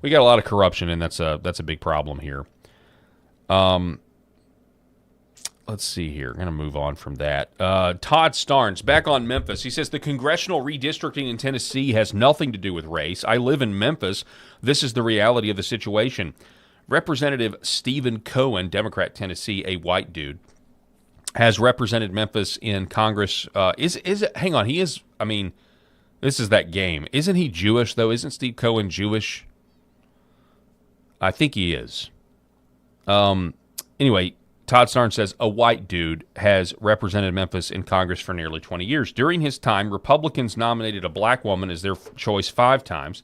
we got a lot of corruption, and that's a big problem here. Let's see here. I'm going to move on from that. Todd Starnes, back on Memphis. He says, the congressional redistricting in Tennessee has nothing to do with race. I live in Memphis. This is the reality of the situation. Representative Stephen Cohen, Democrat, Tennessee, a white dude, has represented Memphis in Congress. Is it? Hang on. He is. I mean, this is that game. Isn't he Jewish though? Isn't Steve Cohen Jewish? I think he is. Anyway, Todd Starnes says a white dude has represented Memphis in Congress for nearly 20 years. During his time, Republicans nominated a black woman as their choice 5 times.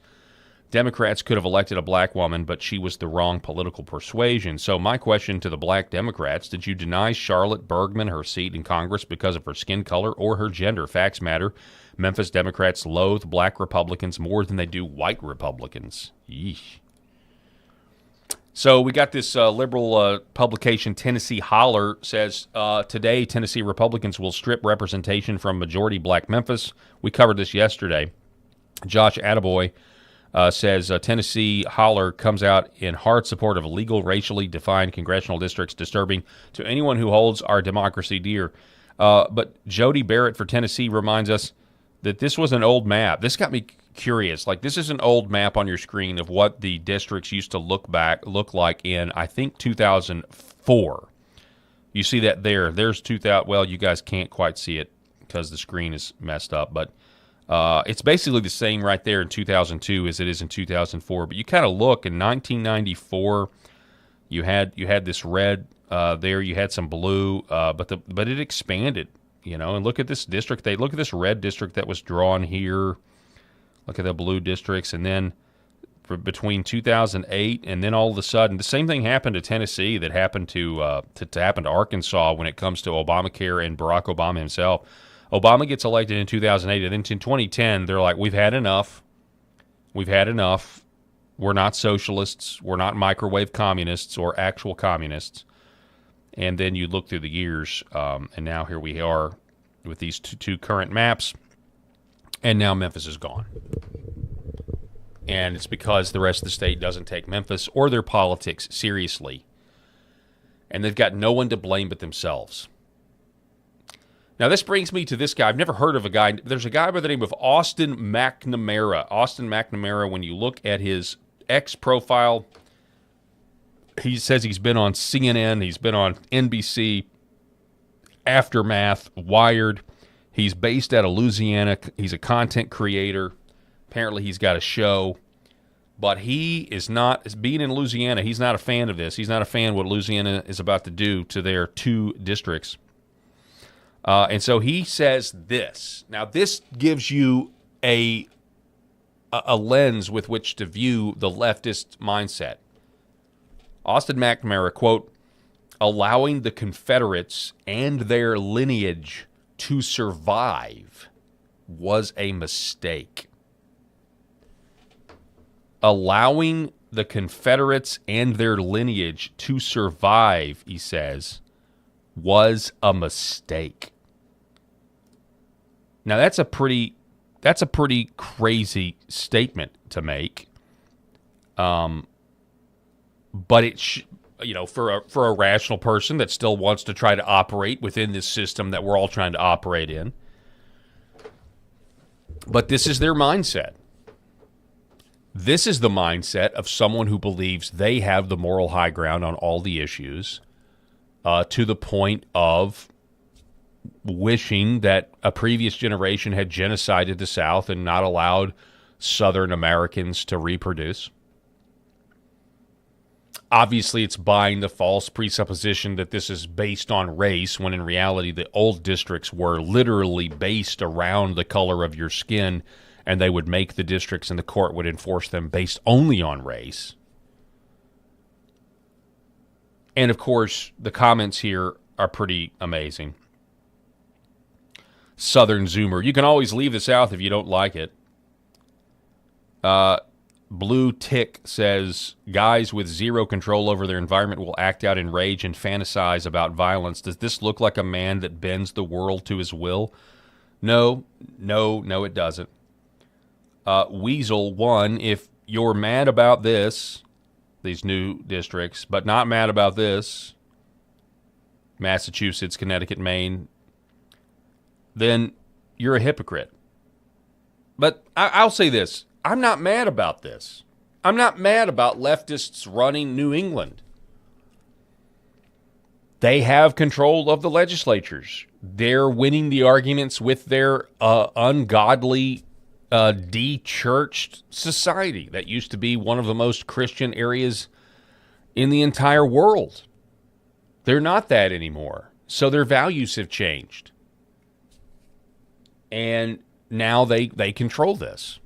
Democrats could have elected a black woman, but she was the wrong political persuasion. So my question to the black Democrats, did you deny Charlotte Bergman her seat in Congress because of her skin color or her gender? Facts matter. Memphis Democrats loathe black Republicans more than they do white Republicans. Yeesh. So we got this liberal publication, Tennessee Holler, says, today Tennessee Republicans will strip representation from majority black Memphis. We covered this yesterday. Josh Attaboy says Tennessee Holler comes out in hard support of illegal, racially defined congressional districts, disturbing to anyone who holds our democracy dear. But Jody Barrett for Tennessee reminds us that this was an old map. This got me curious. Like, this is an old map on your screen of what the districts used to look like in, I think, 2004. You see that there. There's 2000. Well, you guys can't quite see it because the screen is messed up, but it's basically the same right there in 2002 as it is in 2004. But you kind of look in 1994, you had this red there, you had some blue, but it expanded, And look at this district. Look at this red district that was drawn here. Look at the blue districts, and then between 2008 and then all of a sudden, the same thing happened to Tennessee that happened to happen to Arkansas when it comes to Obamacare and Barack Obama himself. Obama gets elected in 2008, and then in 2010, they're like, we've had enough. We've had enough. We're not socialists. We're not microwave communists or actual communists. And then you look through the years, and now here we are with these two current maps, and now Memphis is gone. And it's because the rest of the state doesn't take Memphis or their politics seriously. And they've got no one to blame but themselves. Now, this brings me to this guy. I've never heard of a guy. There's a guy by the name of Austin McNamara. Austin McNamara, when you look at his X profile, he says he's been on CNN, he's been on NBC, Aftermath, Wired. He's based out of Louisiana. He's a content creator. Apparently, he's got a show. But he is not, being in Louisiana, he's not a fan of this. He's not a fan of what Louisiana is about to do to their 2 districts. And so he says this. Now, this gives you a lens with which to view the leftist mindset. Austin McNamara, quote, allowing the Confederates and their lineage to survive was a mistake. Allowing the Confederates and their lineage to survive, he says, was a mistake. Now that's a pretty crazy statement to make. But it for a rational person that still wants to try to operate within this system that we're all trying to operate in. But this is their mindset. This is the mindset of someone who believes they have the moral high ground on all the issues, to the point of wishing that a previous generation had genocided the South and not allowed Southern Americans to reproduce. Obviously, it's buying the false presupposition that this is based on race, when in reality the old districts were literally based around the color of your skin, and they would make the districts and the court would enforce them based only on race. And, of course, the comments here are pretty amazing. Southern Zoomer. You can always leave the South if you don't like it. Blue Tick says, guys with zero control over their environment will act out in rage and fantasize about violence. Does this look like a man that bends the world to his will? No, it doesn't. Weasel 1, if you're mad about this, these new districts, but not mad about this, Massachusetts, Connecticut, Maine, then you're a hypocrite. But I'll say this. I'm not mad about this. I'm not mad about leftists running New England. They have control of the legislatures. They're winning the arguments with their ungodly, de-churched society that used to be one of the most Christian areas in the entire world. They're not that anymore. So their values have changed. And now they control this.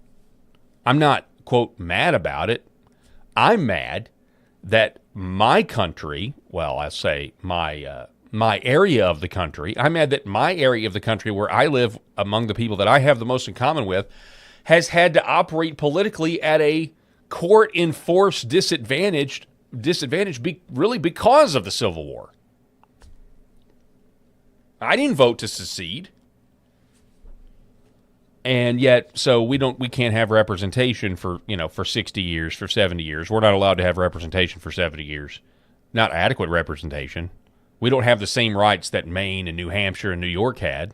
I'm not, quote, mad about it. I'm mad that my country, well, I'll say my area of the country, I'm mad that my area of the country where I live among the people that I have the most in common with has had to operate politically at a court-enforced disadvantage really because of the Civil War. I didn't vote to secede. And yet, so we can't have representation for 60 years, for 70 years. We're not allowed to have representation for 70 years. Not adequate representation. We don't have the same rights that Maine and New Hampshire and New York had.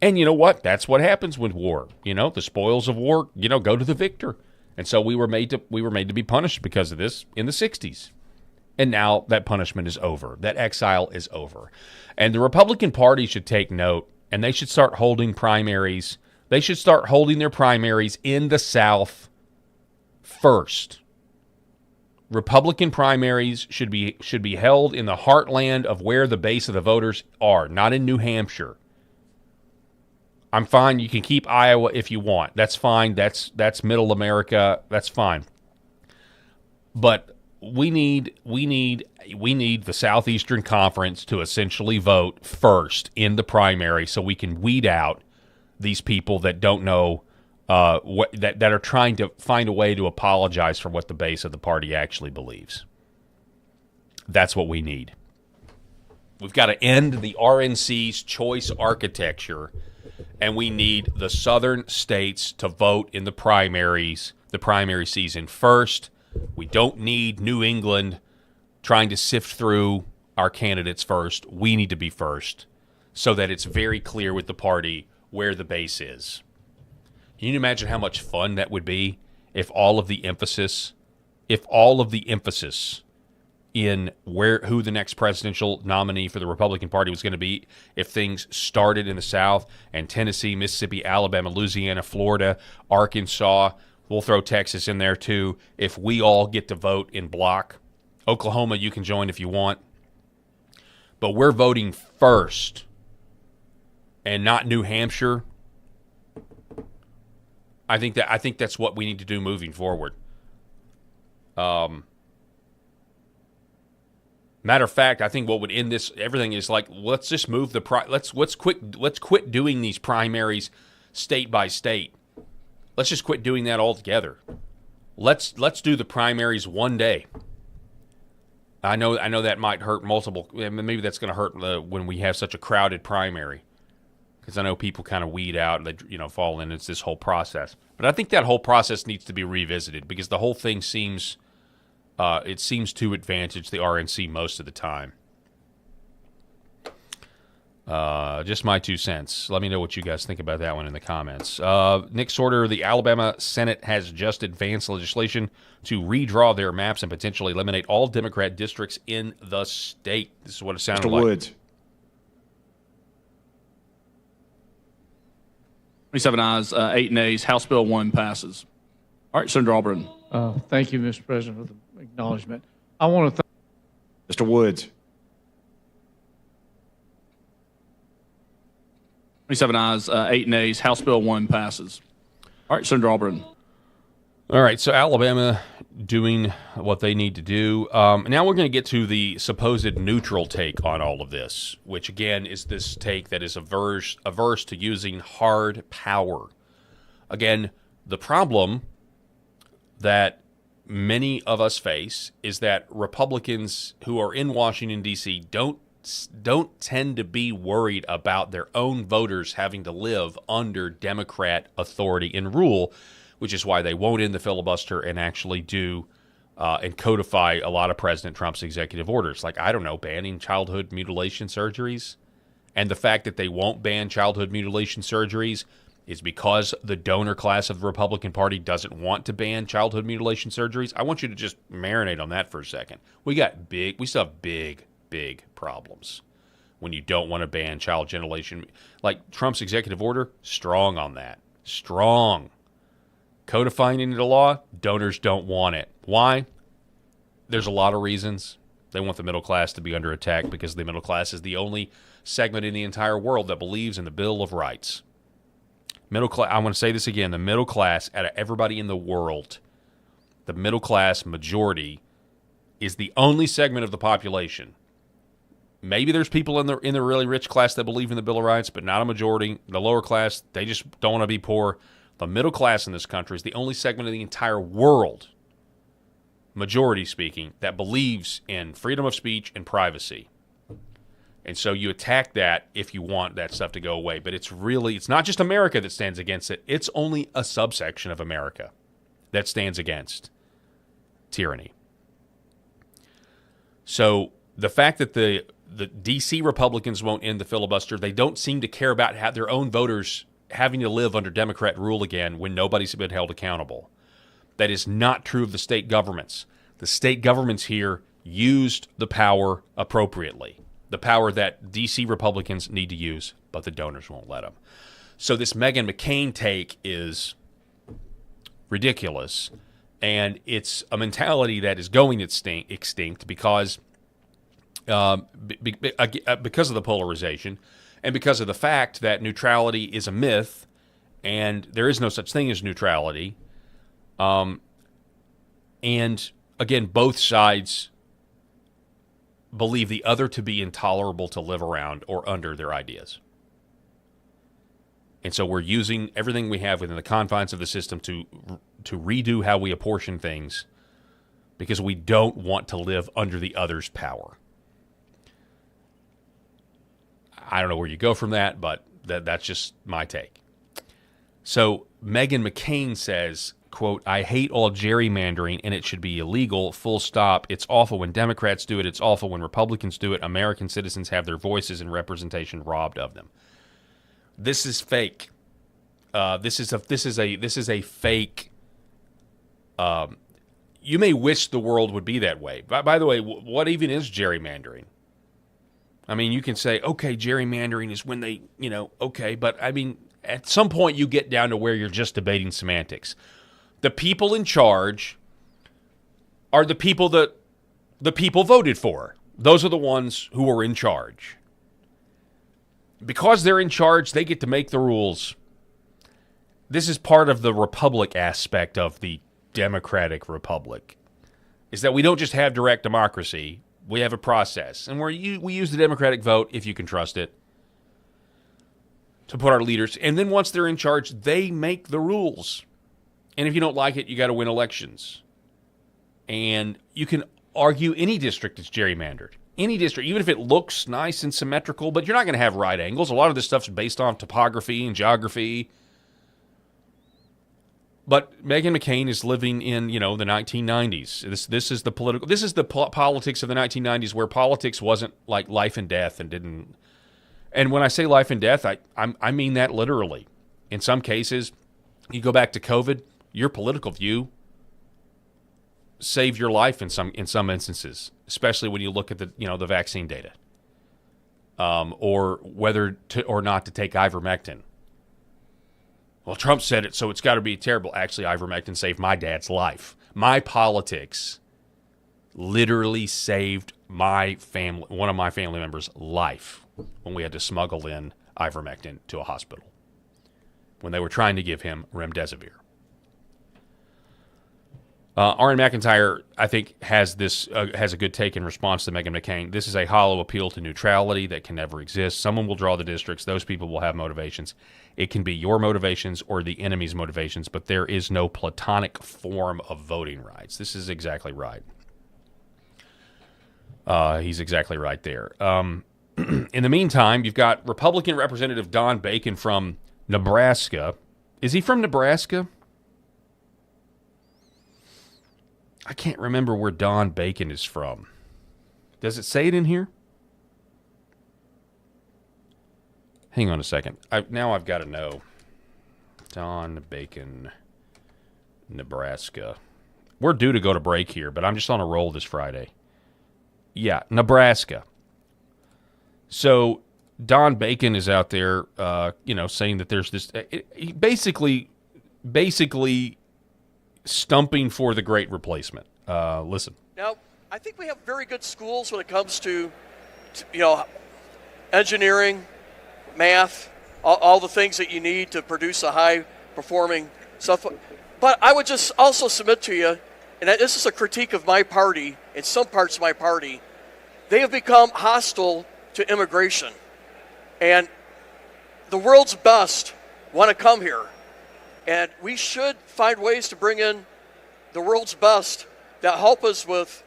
And you know what? That's what happens with war. The spoils of war, go to the victor. And so we were made to be punished because of this in the 60s. And now that punishment is over. That exile is over. And the Republican Party should take note, and they should start holding primaries. They should start holding their primaries in the South first. Republican primaries should be held in the heartland of where the base of the voters are, not in New Hampshire. I'm fine. You can keep Iowa if you want. That's fine. That's middle America. That's fine. But we need the Southeastern Conference to essentially vote first in the primary so we can weed out these people that don't know that are trying to find a way to apologize for what the base of the party actually believes. That's what we need. We've got to end the RNC's choice architecture, and we need the southern states to vote in the primary season first. We don't need New England trying to sift through our candidates first. We need to be first so that it's very clear with the party where the base is. Can you imagine how much fun that would be if all of the emphasis in who the next presidential nominee for the Republican Party was going to be, if things started in the South and Tennessee, Mississippi, Alabama, Louisiana, Florida, Arkansas, we'll throw Texas in there too, if we all get to vote in block. Oklahoma, you can join if you want. But we're voting first and not New Hampshire. I think that's what we need to do moving forward. Matter of fact, I think what would end this everything is like, let's just move let's quit doing these primaries state by state. Let's just quit doing that altogether. Let's do the primaries one day. I know that might hurt multiple. Maybe that's going to hurt when we have such a crowded primary, because I know people kind of weed out and they fall in. It's this whole process, but I think that whole process needs to be revisited because the whole thing seems to advantage the RNC most of the time. Just my 2 cents. Let me know what you guys think about that one in the comments. Nick Sorter, the Alabama Senate has just advanced legislation to redraw their maps and potentially eliminate all Democrat districts in the state. This is what it sounded like. Mr. Woods. 27 ayes, 8 nays. House Bill 1 passes. All right, Senator Alburn. Thank you, Mr. President, for the acknowledgement. I want to thank Mr. Woods. 27 ayes, 8 nays. House Bill 1 passes. All right, Senator Alburn. All right, so Alabama doing what they need to do. Now we're going to get to the supposed neutral take on all of this, which again is this take that is averse to using hard power. Again, the problem that many of us face is that Republicans who are in Washington, D.C. don't tend to be worried about their own voters having to live under Democrat authority and rule, which is why they won't end the filibuster and actually do and codify a lot of President Trump's executive orders. Like, I don't know, banning childhood mutilation surgeries. And the fact that they won't ban childhood mutilation surgeries is because the donor class of the Republican Party doesn't want to ban childhood mutilation surgeries. I want you to just marinate on that for a second. We still have big problems when you don't want to ban child mutilation. Like Trump's executive order, strong on that. Strong. Codifying it into law, donors don't want it. Why? There's a lot of reasons. They want the middle class to be under attack because the middle class is the only segment in the entire world that believes in the Bill of Rights. Middle class. I want to say this again. The middle class, out of everybody in the world, the middle class majority is the only segment of the population. Maybe there's people in the really rich class that believe in the Bill of Rights, but not a majority. The lower class, they just don't want to be poor. The middle class in this country is the only segment of the entire world, majority speaking, that believes in freedom of speech and privacy. And so you attack that if you want that stuff to go away. But it's not just America that stands against it. It's only a subsection of America that stands against tyranny. So the fact that the D.C. Republicans won't end the filibuster, they don't seem to care about their own voters having to live under Democrat rule again when nobody's been held accountable. That is not true of the state governments. The state governments here used the power appropriately, the power that D.C. Republicans need to use, but the donors won't let them. So this Meghan McCain take is ridiculous, and it's a mentality that is going extinct because of the polarization and because of the fact that neutrality is a myth and there is no such thing as neutrality. And again, both sides believe the other to be intolerable to live around or under their ideas. And so we're using everything we have within the confines of the system to redo how we apportion things because we don't want to live under the other's power. I don't know where you go from that, but that's just my take. So Meghan McCain says, quote, I hate all gerrymandering and it should be illegal, full stop. It's awful when Democrats do it. It's awful when Republicans do it. American citizens have their voices and representation robbed of them. This is fake. This is a fake. You may wish the world would be that way. By the way, what even is gerrymandering? I mean, you can say, okay, gerrymandering is when they, okay, but I mean, at some point you get down to where you're just debating semantics. The people in charge are the people that the people voted for. Those are the ones who are in charge. Because they're in charge, they get to make the rules. This is part of the republic aspect of the democratic republic, is that we don't just have direct democracy. We have a process. And we use the democratic vote, if you can trust it, to put our leaders. And then once they're in charge, they make the rules. And if you don't like it, you got to win elections. And you can argue any district is gerrymandered. Any district, even if it looks nice and symmetrical, but you're not going to have right angles. A lot of this stuff's based on topography and geography. But Meghan McCain is living in, the 1990s. This is the politics of the 1990s, where politics wasn't like life and death and didn't. And when I say life and death, I mean that literally. In some cases, you go back to COVID, your political view saved your life in some instances, especially when you look at the vaccine data, or whether to or not to take ivermectin. Well, Trump said it, so it's got to be terrible. Actually, ivermectin saved my dad's life. My politics literally saved one of my family members' life when we had to smuggle in ivermectin to a hospital when they were trying to give him remdesivir. Aaron McIntyre, I think, has a good take in response to Meghan McCain. This is a hollow appeal to neutrality that can never exist. Someone will draw the districts. Those people will have motivations. It can be your motivations or the enemy's motivations, but there is no platonic form of voting rights. This is exactly right. He's exactly right there. In the meantime, you've got Republican Representative Don Bacon from Nebraska. Is he from Nebraska? I can't remember where Don Bacon is from. Does it say it in here? Hang on a second. Now I've got to know. Don Bacon, Nebraska. We're due to go to break here, but I'm just on a roll this Friday. Yeah, Nebraska. So Don Bacon is out there, saying that there's this. Basically stumping for the great replacement. Listen. Now, I think we have very good schools when it comes to engineering, math, all the things that you need to produce a high-performing stuff. But I would just also submit to you, and this is a critique of my party, and some parts of my party, they have become hostile to immigration. And the world's best want to come here. And we should find ways to bring in the world's best that help us with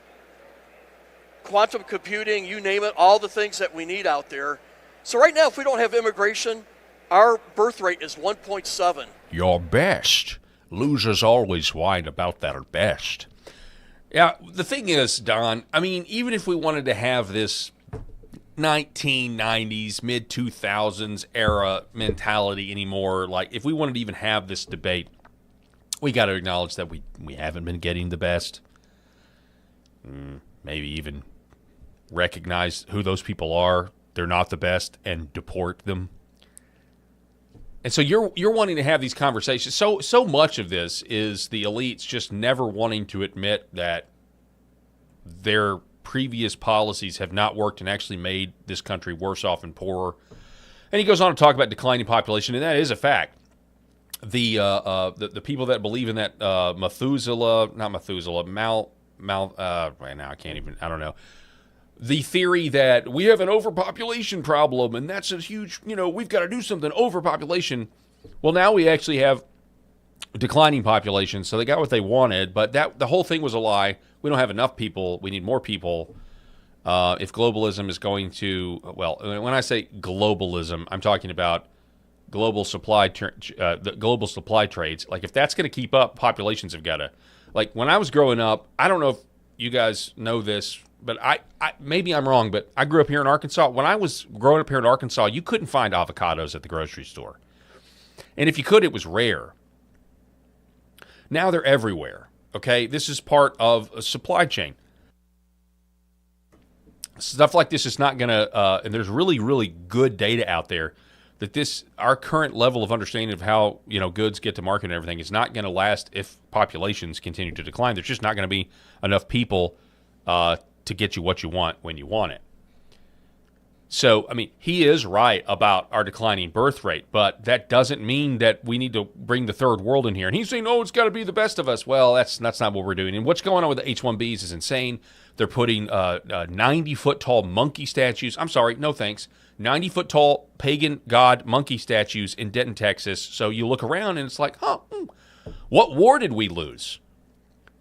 quantum computing, you name it, all the things that we need out there. So right now, if we don't have immigration, our birth rate is 1.7. Your best. Losers always whine about their best. Yeah, the thing is, Don, I mean, even if we wanted to have this 1990s, mid-2000s era mentality anymore, like if we wanted to even have this debate, we got to acknowledge that we haven't been getting the best. Maybe even recognize who those people are. They're not the best, and deport them. And so you're wanting to have these conversations. So much of this is the elites just never wanting to admit that their previous policies have not worked and actually made this country worse off and poorer. And he goes on to talk about declining population, and that is a fact. The people that believe in that right now I can't even, I don't know. The theory that we have an overpopulation problem and that's a huge, we've got to do something, overpopulation. Well, now we actually have declining population, so they got what they wanted, but the whole thing was a lie. We don't have enough people. We need more people. If globalism is going to, well, when I say globalism, I'm talking about global supply, the global supply trades. Like if that's going to keep up, populations have got to. Like when I was growing up, I don't know if you guys know this, but I maybe I'm wrong, but I grew up here in Arkansas. When I was growing up here in Arkansas, you couldn't find avocados at the grocery store, and if you could, it was rare. Now they're everywhere. Okay, this is part of a supply chain. Stuff like this is not going to, and there's really, really good data out there that our current level of understanding of how, goods get to market and everything is not going to last if populations continue to decline. There's just not going to be enough people to get you what you want when you want it. So, I mean, he is right about our declining birth rate, but that doesn't mean that we need to bring the third world in here. And he's saying, oh, it's got to be the best of us. Well, that's not what we're doing. And what's going on with the H-1Bs is insane. They're putting 90-foot-tall monkey statues. I'm sorry, no thanks. 90-foot-tall pagan god monkey statues in Denton, Texas. So you look around and it's like, what war did we lose?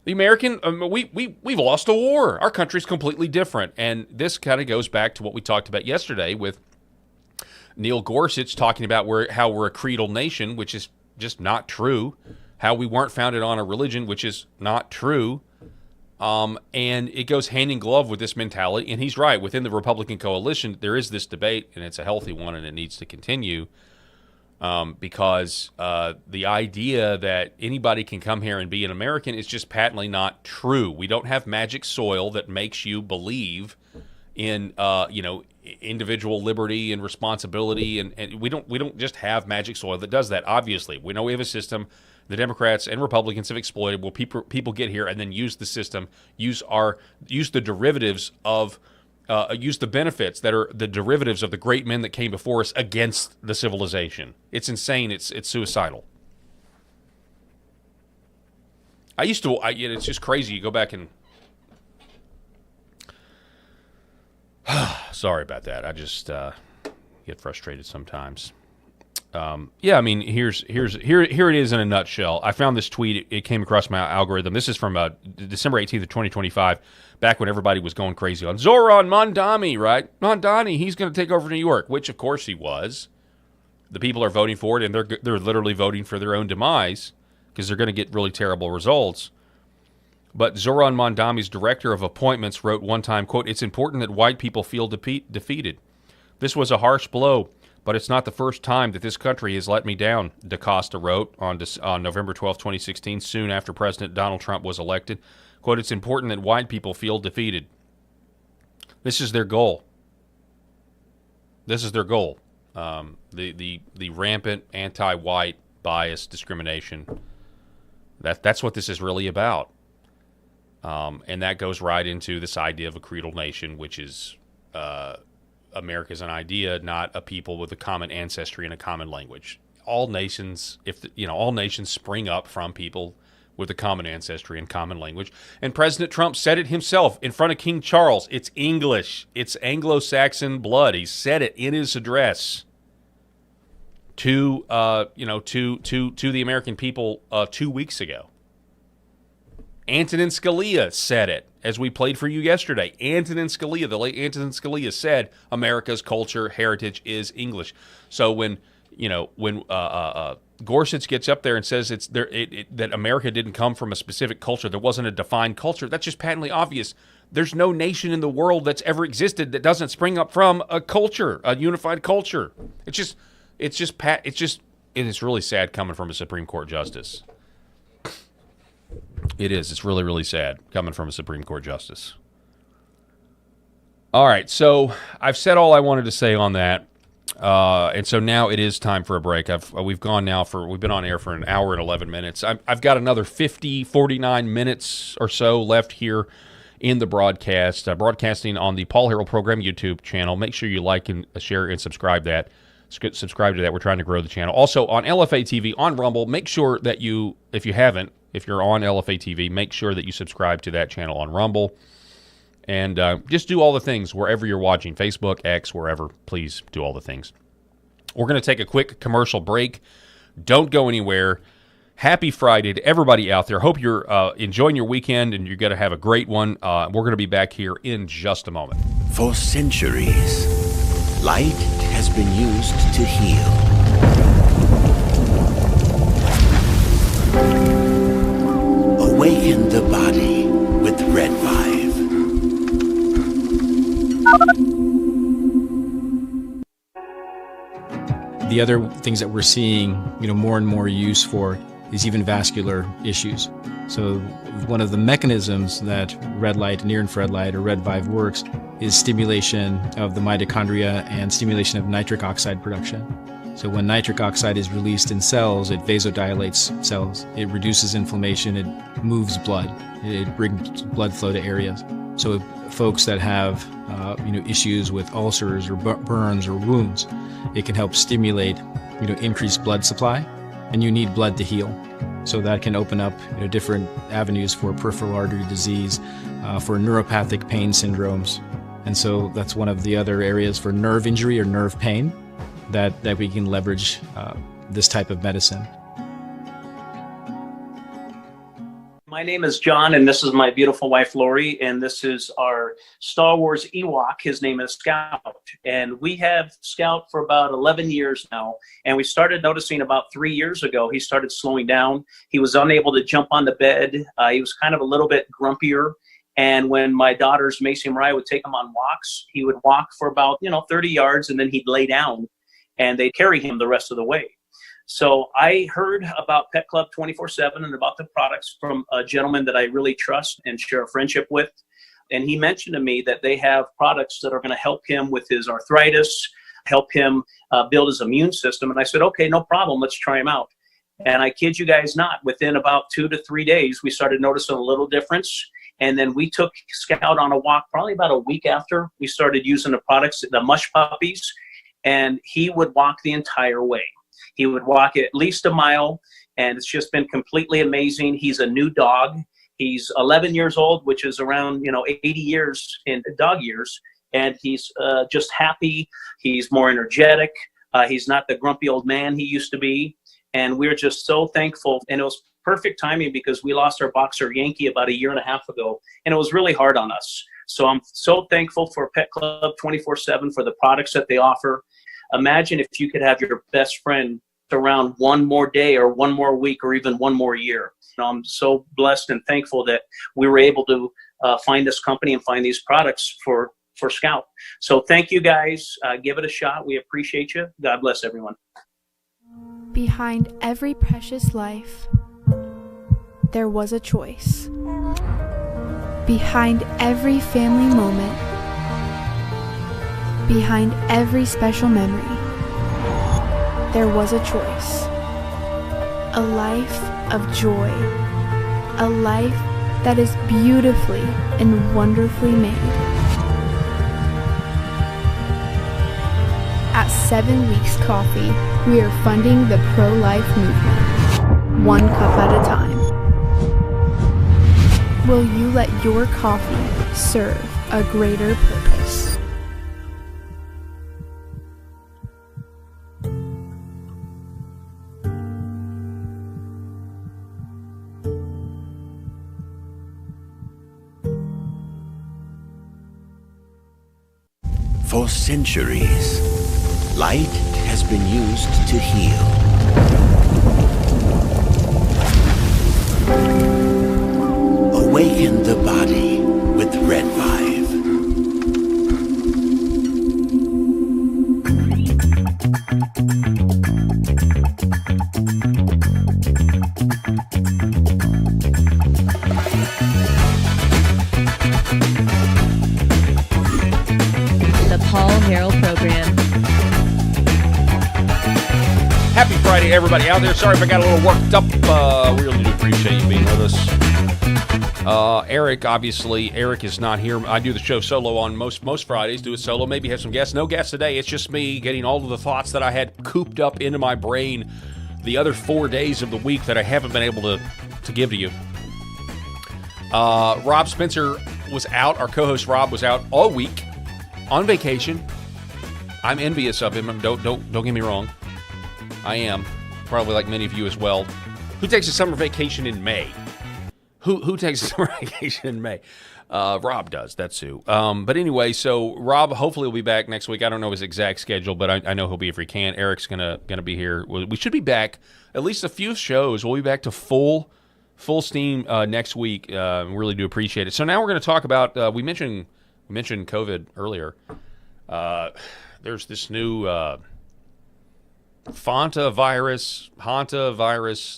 The American, we've lost a war. Our country's completely different. And this kind of goes back to what we talked about yesterday with Neil Gorsuch talking about how we're a creedal nation, which is just not true. How we weren't founded on a religion, which is not true. And it goes hand in glove with this mentality. And he's right. Within the Republican coalition, there is this debate, and it's a healthy one, and it needs to continue. Because the idea that anybody can come here and be an American is just patently not true. We don't have magic soil that makes you believe in individual liberty and responsibility, and we don't just have magic soil that does that. Obviously, we know we have a system the Democrats and Republicans have exploited. Where people get here and then use the system, use the derivatives of. Use the benefits that are the derivatives of the great men that came before us against the civilization. It's insane. It's suicidal. It's just crazy. You go back and sorry about that. I just get frustrated sometimes. I mean, here it is in a nutshell. I found this tweet. It came across my algorithm. This is from December 18th of 2025, back when everybody was going crazy on Zoran Mondani, right? Mondani, he's going to take over New York, which of course he was. The people are voting for it, and they're literally voting for their own demise because they're going to get really terrible results. But Zoran Mondami's director of appointments wrote one time, quote, "It's important that white people feel defeated. This was a harsh blow. But it's not the first time that this country has let me down," DaCosta wrote on November 12, 2016, soon after President Donald Trump was elected. Quote, "It's important that white people feel defeated." This is their goal. This is their goal. The rampant anti-white bias discrimination. That's what this is really about. And that goes right into this idea of a creedal nation, which is... America's an idea, not a people with a common ancestry and a common language. All nations, all nations spring up from people with a common ancestry and common language. And President Trump said it himself in front of King Charles. It's English. It's Anglo-Saxon blood. He said it in his address to the American people 2 weeks ago. Antonin Scalia said it, as we played for you yesterday. Antonin Scalia, the late Antonin Scalia, said America's culture, heritage is English. So when Gorsuch gets up there and says that America didn't come from a specific culture, there wasn't a defined culture, that's just patently obvious. There's no nation in the world that's ever existed that doesn't spring up from a culture, a unified culture. It is really sad coming from a Supreme Court justice. It is. It's really, really sad coming from a Supreme Court justice. All right, so I've said all I wanted to say on that, and so now it is time for a break. We've been on air for an hour and 11 minutes. I've got another 49 minutes or so left here in the broadcast, broadcasting on the Paul Harrell Program YouTube channel. Make sure you like and share and subscribe to that. We're trying to grow the channel. Also on LFA TV on Rumble. Make sure that if you haven't, if you're on LFA TV, make sure that you subscribe to that channel on Rumble. And just do all the things wherever you're watching, Facebook, X, wherever. Please do all the things. We're going to take a quick commercial break. Don't go anywhere. Happy Friday to everybody out there. Hope you're enjoying your weekend and you're going to have a great one. We're going to be back here in just a moment. For centuries, light has been used to heal. Awaken the body with Red 5. The other things that we're seeing, more and more use for is even vascular issues. So one of the mechanisms that red light, near-infrared light, or Red 5 works is stimulation of the mitochondria and stimulation of nitric oxide production. So when nitric oxide is released in cells, it vasodilates cells. It reduces inflammation. It moves blood. It brings blood flow to areas. So folks that have issues with ulcers or burns or wounds, it can help stimulate increased blood supply, and you need blood to heal. So that can open up different avenues for peripheral artery disease, for neuropathic pain syndromes. And so that's one of the other areas for nerve injury or nerve pain that we can leverage this type of medicine. My name is John, and this is my beautiful wife, Lori, and this is our Star Wars Ewok. His name is Scout, and we have Scout for about 11 years now, and we started noticing about 3 years ago he started slowing down. He was unable to jump on the bed. He was kind of a little bit grumpier, and when my daughters, Macy and Mariah, would take him on walks, he would walk for about 30 yards, and then he'd lay down, and they'd carry him the rest of the way. So I heard about Pet Club 24/7 and about the products from a gentleman that I really trust and share a friendship with. And he mentioned to me that they have products that are going to help him with his arthritis, help him build his immune system. And I said, okay, no problem. Let's try them out. And I kid you guys not, within about 2 to 3 days, we started noticing a little difference. And then we took Scout on a walk probably about a week after we started using the products, the mush puppies, and he would walk the entire way. He would walk at least a mile, and it's just been completely amazing. He's a new dog. He's 11 years old, which is around 80 years in dog years, and he's just happy. He's more energetic. He's not the grumpy old man he used to be, and we're just so thankful. And it was perfect timing because we lost our boxer Yankee about 1.5 years ago, and it was really hard on us. So I'm so thankful for Pet Club 24/7 for the products that they offer. Imagine if you could have your best friend around one more day or one more week or even one more year. I'm so blessed and thankful that we were able to find this company and find these products for Scout. So thank you guys. Give it a shot. We appreciate you. God bless everyone. Behind every precious life, there was a choice. Behind every family moment, behind every special memory, there was a choice. A life of joy. A life that is beautifully and wonderfully made. At 7 Weeks Coffee, we are funding the pro-life movement, one cup at a time. Will you let your coffee serve a greater purpose? For centuries, light has been used to heal. Awaken the body with Red 5. Happy Friday, everybody out there. Sorry if I got a little worked up. We really do appreciate you being with us. Eric, obviously, Eric is not here. I do the show solo on most Fridays. Do it solo. Maybe have some guests. No guests today. It's just me getting all of the thoughts that I had cooped up into my brain the other 4 days of the week that I haven't been able to give to you. Rob Spencer was out. Our co-host Rob was out all week on vacation. I'm envious of him. Don't get me wrong. I am, probably like many of you as well. Who takes a summer vacation in May? Who takes a summer vacation in May? Rob does. That's who. But anyway, so Rob hopefully will be back next week. I don't know his exact schedule, but I know he'll be if he can. Eric's gonna be here. We should be back at least a few shows. We'll be back to full steam next week. Really do appreciate it. So now we're going to talk about. We mentioned COVID earlier. There's this new Hanta virus.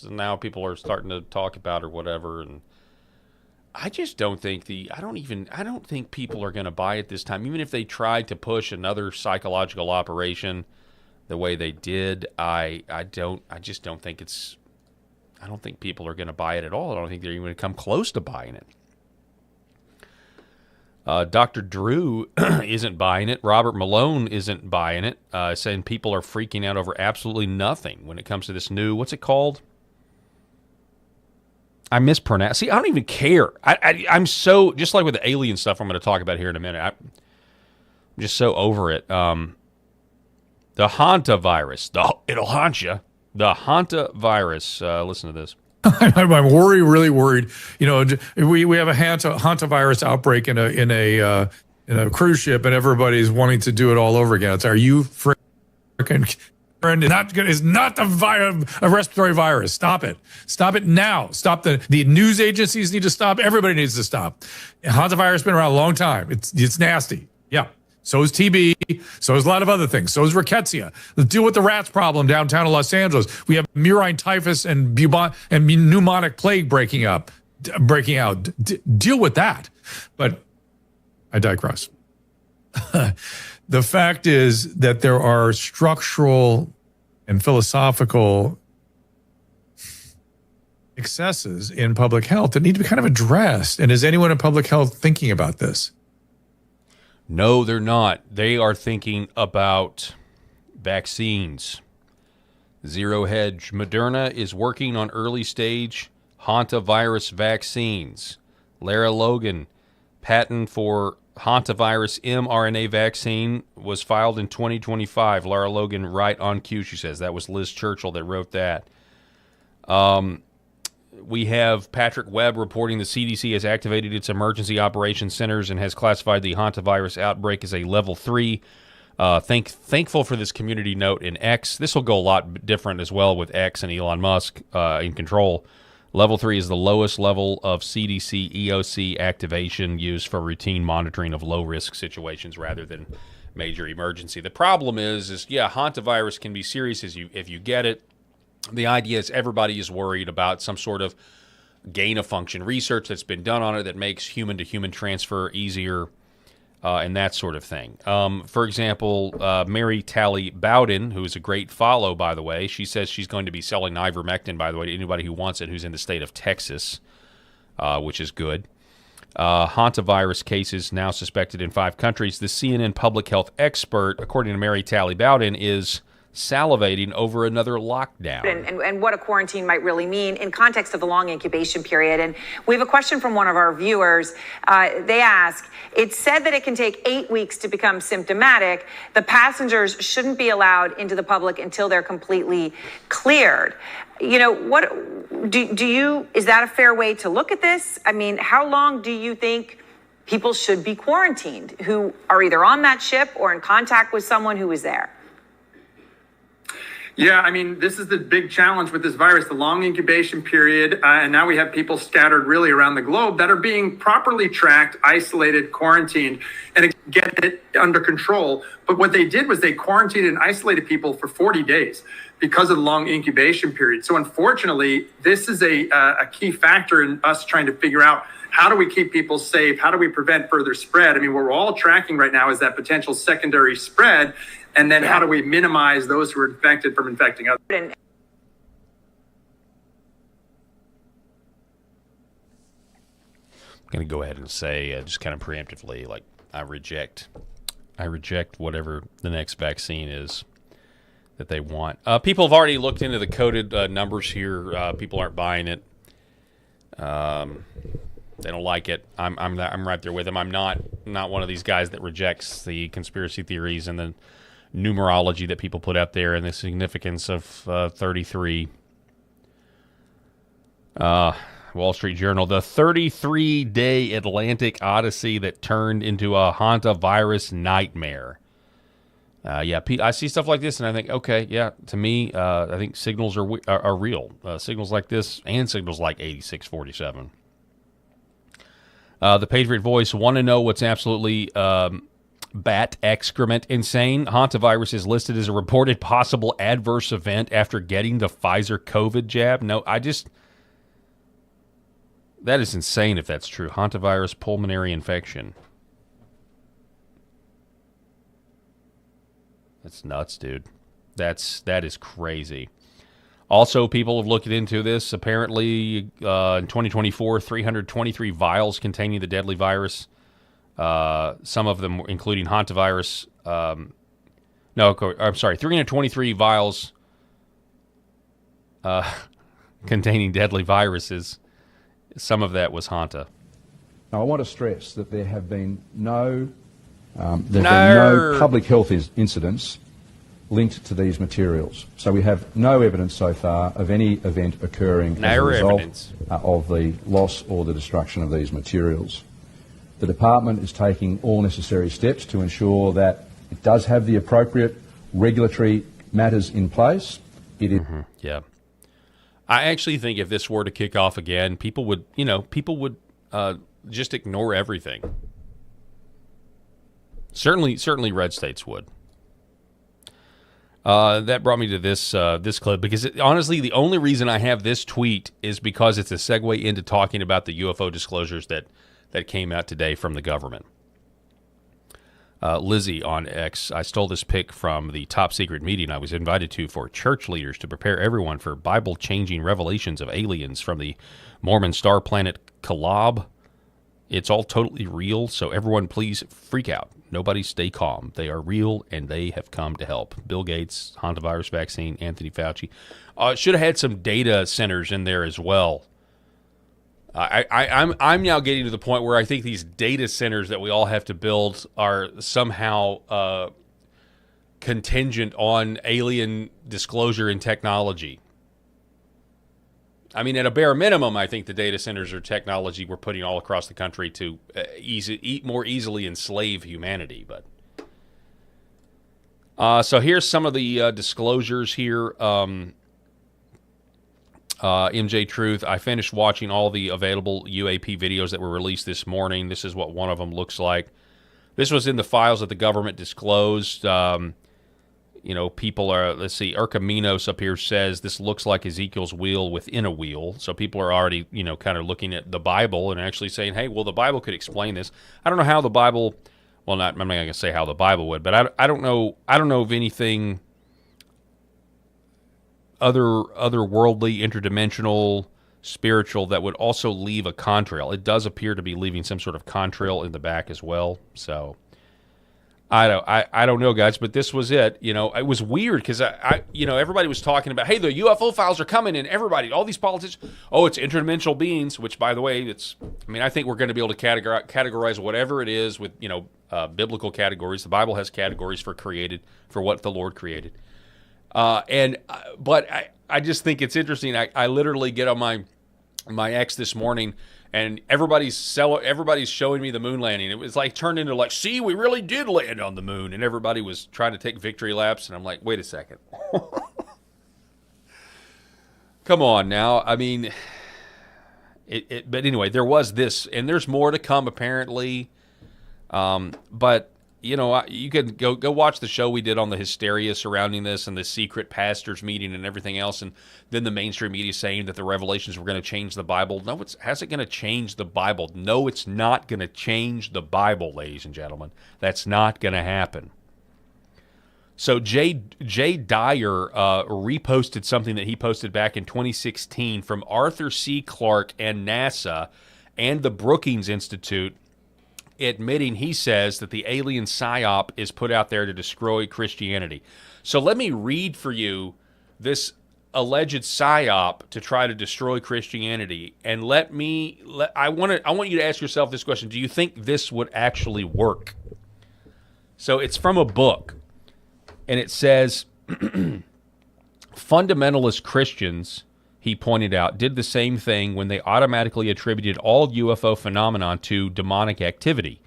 Now people are starting to talk about or whatever, and I just don't think I don't think people are going to buy it this time. Even if they tried to push another psychological operation the way they did, I just don't think I don't think people are going to buy it at all. I don't think they're even going to come close to buying it. Dr. Drew isn't buying it. Robert Malone isn't buying it, saying people are freaking out over absolutely nothing when it comes to this new, what's it called? I mispronounce. See, I don't even care. I'm so, just like with the alien stuff I'm going to talk about here in a minute, I'm just so over it. The Hanta virus. It'll haunt you. The Hanta virus. Listen to this. I'm really worried. We have a Hanta virus outbreak in a cruise ship, and everybody's wanting to do it all over again. Are you freaking? It's not a respiratory virus. Stop it. Stop it now. Stop the news agencies need to stop. Everybody needs to stop. Hanta virus has been around a long time. It's nasty. Yeah. So is TB. So is a lot of other things. So is rickettsia. Let's deal with the rats problem downtown in Los Angeles. We have murine typhus and pneumonic plague breaking out. Deal with that. But I digress. The fact is that there are structural and philosophical excesses in public health that need to be kind of addressed. And is anyone in public health thinking about this? No, they're not. They are thinking about vaccines. Zero Hedge. Moderna is working on early-stage hantavirus vaccines. Lara Logan, patent for hantavirus mRNA vaccine was filed in 2025. Lara Logan, right on cue, she says. That was Liz Churchill that wrote that. We have Patrick Webb reporting the CDC has activated its emergency operations centers and has classified the hantavirus outbreak as a level 3. Thankful for this community note in X. This will go a lot different as well with X and Elon Musk in control. Level 3 is the lowest level of CDC EOC activation used for routine monitoring of low-risk situations rather than major emergency. The problem is hantavirus can be serious if you get it. The idea is everybody is worried about some sort of gain-of-function research that's been done on it that makes human-to-human transfer easier and that sort of thing. For example, Mary Talley Bowden, who is a great follow, by the way, she says she's going to be selling ivermectin, by the way, to anybody who wants it who's in the state of Texas, which is good. Hantavirus cases now suspected in 5 countries. The CNN public health expert, according to Mary Talley Bowden, is salivating over another lockdown. And what a quarantine might really mean in context of the long incubation period. And we have a question from one of our viewers. They ask, it's said that it can take 8 weeks to become symptomatic. The passengers shouldn't be allowed into the public until they're completely cleared. What is that a fair way to look at this? I mean, how long do you think people should be quarantined who are either on that ship or in contact with someone who is there? Yeah, I mean, this is the big challenge with this virus, the long incubation period. And now we have people scattered really around the globe that are being properly tracked, isolated, quarantined, and get it under control. But what they did was they quarantined and isolated people for 40 days because of the long incubation period. So unfortunately, this is a key factor in us trying to figure out how do we keep people safe? How do we prevent further spread? I mean, what we're all tracking right now is that potential secondary spread. And then how do we minimize those who are infected from infecting others? I'm going to go ahead and say just kind of preemptively, like, I reject whatever the next vaccine is that they want. People have already looked into the coded numbers here. People aren't buying it. They don't like it. I'm right there with them. I'm not one of these guys that rejects the conspiracy theories and the numerology that people put up there and the significance of 33. Wall Street Journal, the 33-day Atlantic Odyssey that turned into a hantavirus nightmare. I see stuff like this and I think, okay, yeah, to me, I think signals are real. Signals like this and signals like 8647. The Patriot Voice want to know what's absolutely bat excrement insane. Hantavirus is listed as a reported possible adverse event after getting the Pfizer COVID jab. No, that is insane if that's true. Hantavirus pulmonary infection. That's nuts, dude. That is crazy. Also, people have looked into this. Apparently, in 2024, 323 vials containing the deadly virus. Some of them, including hantavirus. 323 vials containing deadly viruses. Some of that was Hanta. Now, I want to stress that there have been no public health incidents linked to these materials. So we have no evidence so far of any event occurring as a result of the loss or the destruction of these materials. The department is taking all necessary steps to ensure that it does have the appropriate regulatory matters in place. Yeah. I actually think if this were to kick off again, people would just ignore everything. Certainly red states would. That brought me to this clip because honestly, the only reason I have this tweet is because it's a segue into talking about the UFO disclosures that came out today from the government. Lizzie on X, I stole this pic from the top secret meeting I was invited to for church leaders to prepare everyone for Bible-changing revelations of aliens from the Mormon star planet Kolob. It's all totally real, so everyone please freak out. Nobody stay calm. They are real, and they have come to help. Bill Gates, hantavirus vaccine, Anthony Fauci. Should have had some data centers in there as well. I'm now getting to the point where I think these data centers that we all have to build are somehow contingent on alien disclosure and technology. I mean, at a bare minimum, I think the data centers are technology we're putting all across the country to more easily enslave humanity. But so here's some of the disclosures here. MJ Truth, I finished watching all the available UAP videos that were released this morning. This is what one of them looks like. This was in the files that the government disclosed. People are, let's see, Erkaminos up here says this looks like Ezekiel's wheel within a wheel. So people are already, kind of looking at the Bible and actually saying, hey, well, the Bible could explain this. I don't know how the Bible, I'm not going to say how the Bible would, but I don't know of anything otherworldly, interdimensional, spiritual that would also leave a contrail. It does appear to be leaving some sort of contrail in the back as well. So I don't know, guys, but this was it. It was weird because everybody was talking about, hey, the UFO files are coming, and everybody, all these politicians, it's interdimensional beings. Which, by the way, I think we're going to be able to categorize whatever it is with biblical categories. The Bible has categories for what the Lord created. But I just think it's interesting. I literally get on my X this morning, and everybody's showing me the moon landing. It was turned into see, we really did land on the moon, and everybody was trying to take victory laps, and I'm like, wait a second. Come on now. I mean, but anyway, there was this, and there's more to come apparently. But you can go watch the show we did on the hysteria surrounding this and the secret pastors meeting and everything else, and then the mainstream media saying that the revelations were going to change the Bible. No, how's it going to change the Bible? No, it's not going to change the Bible, ladies and gentlemen. That's not going to happen. So Jay Dyer reposted something that he posted back in 2016 from Arthur C. Clarke and NASA and the Brookings Institute, admitting, he says, that the alien psyop is put out there to destroy Christianity. So let me read for you this alleged psyop to try to destroy Christianity, and I want you to ask yourself this question: do you think this would actually work? So it's from a book, and it says, fundamentalist Christians, he pointed out, did the same thing when they automatically attributed all UFO phenomenon to demonic activity.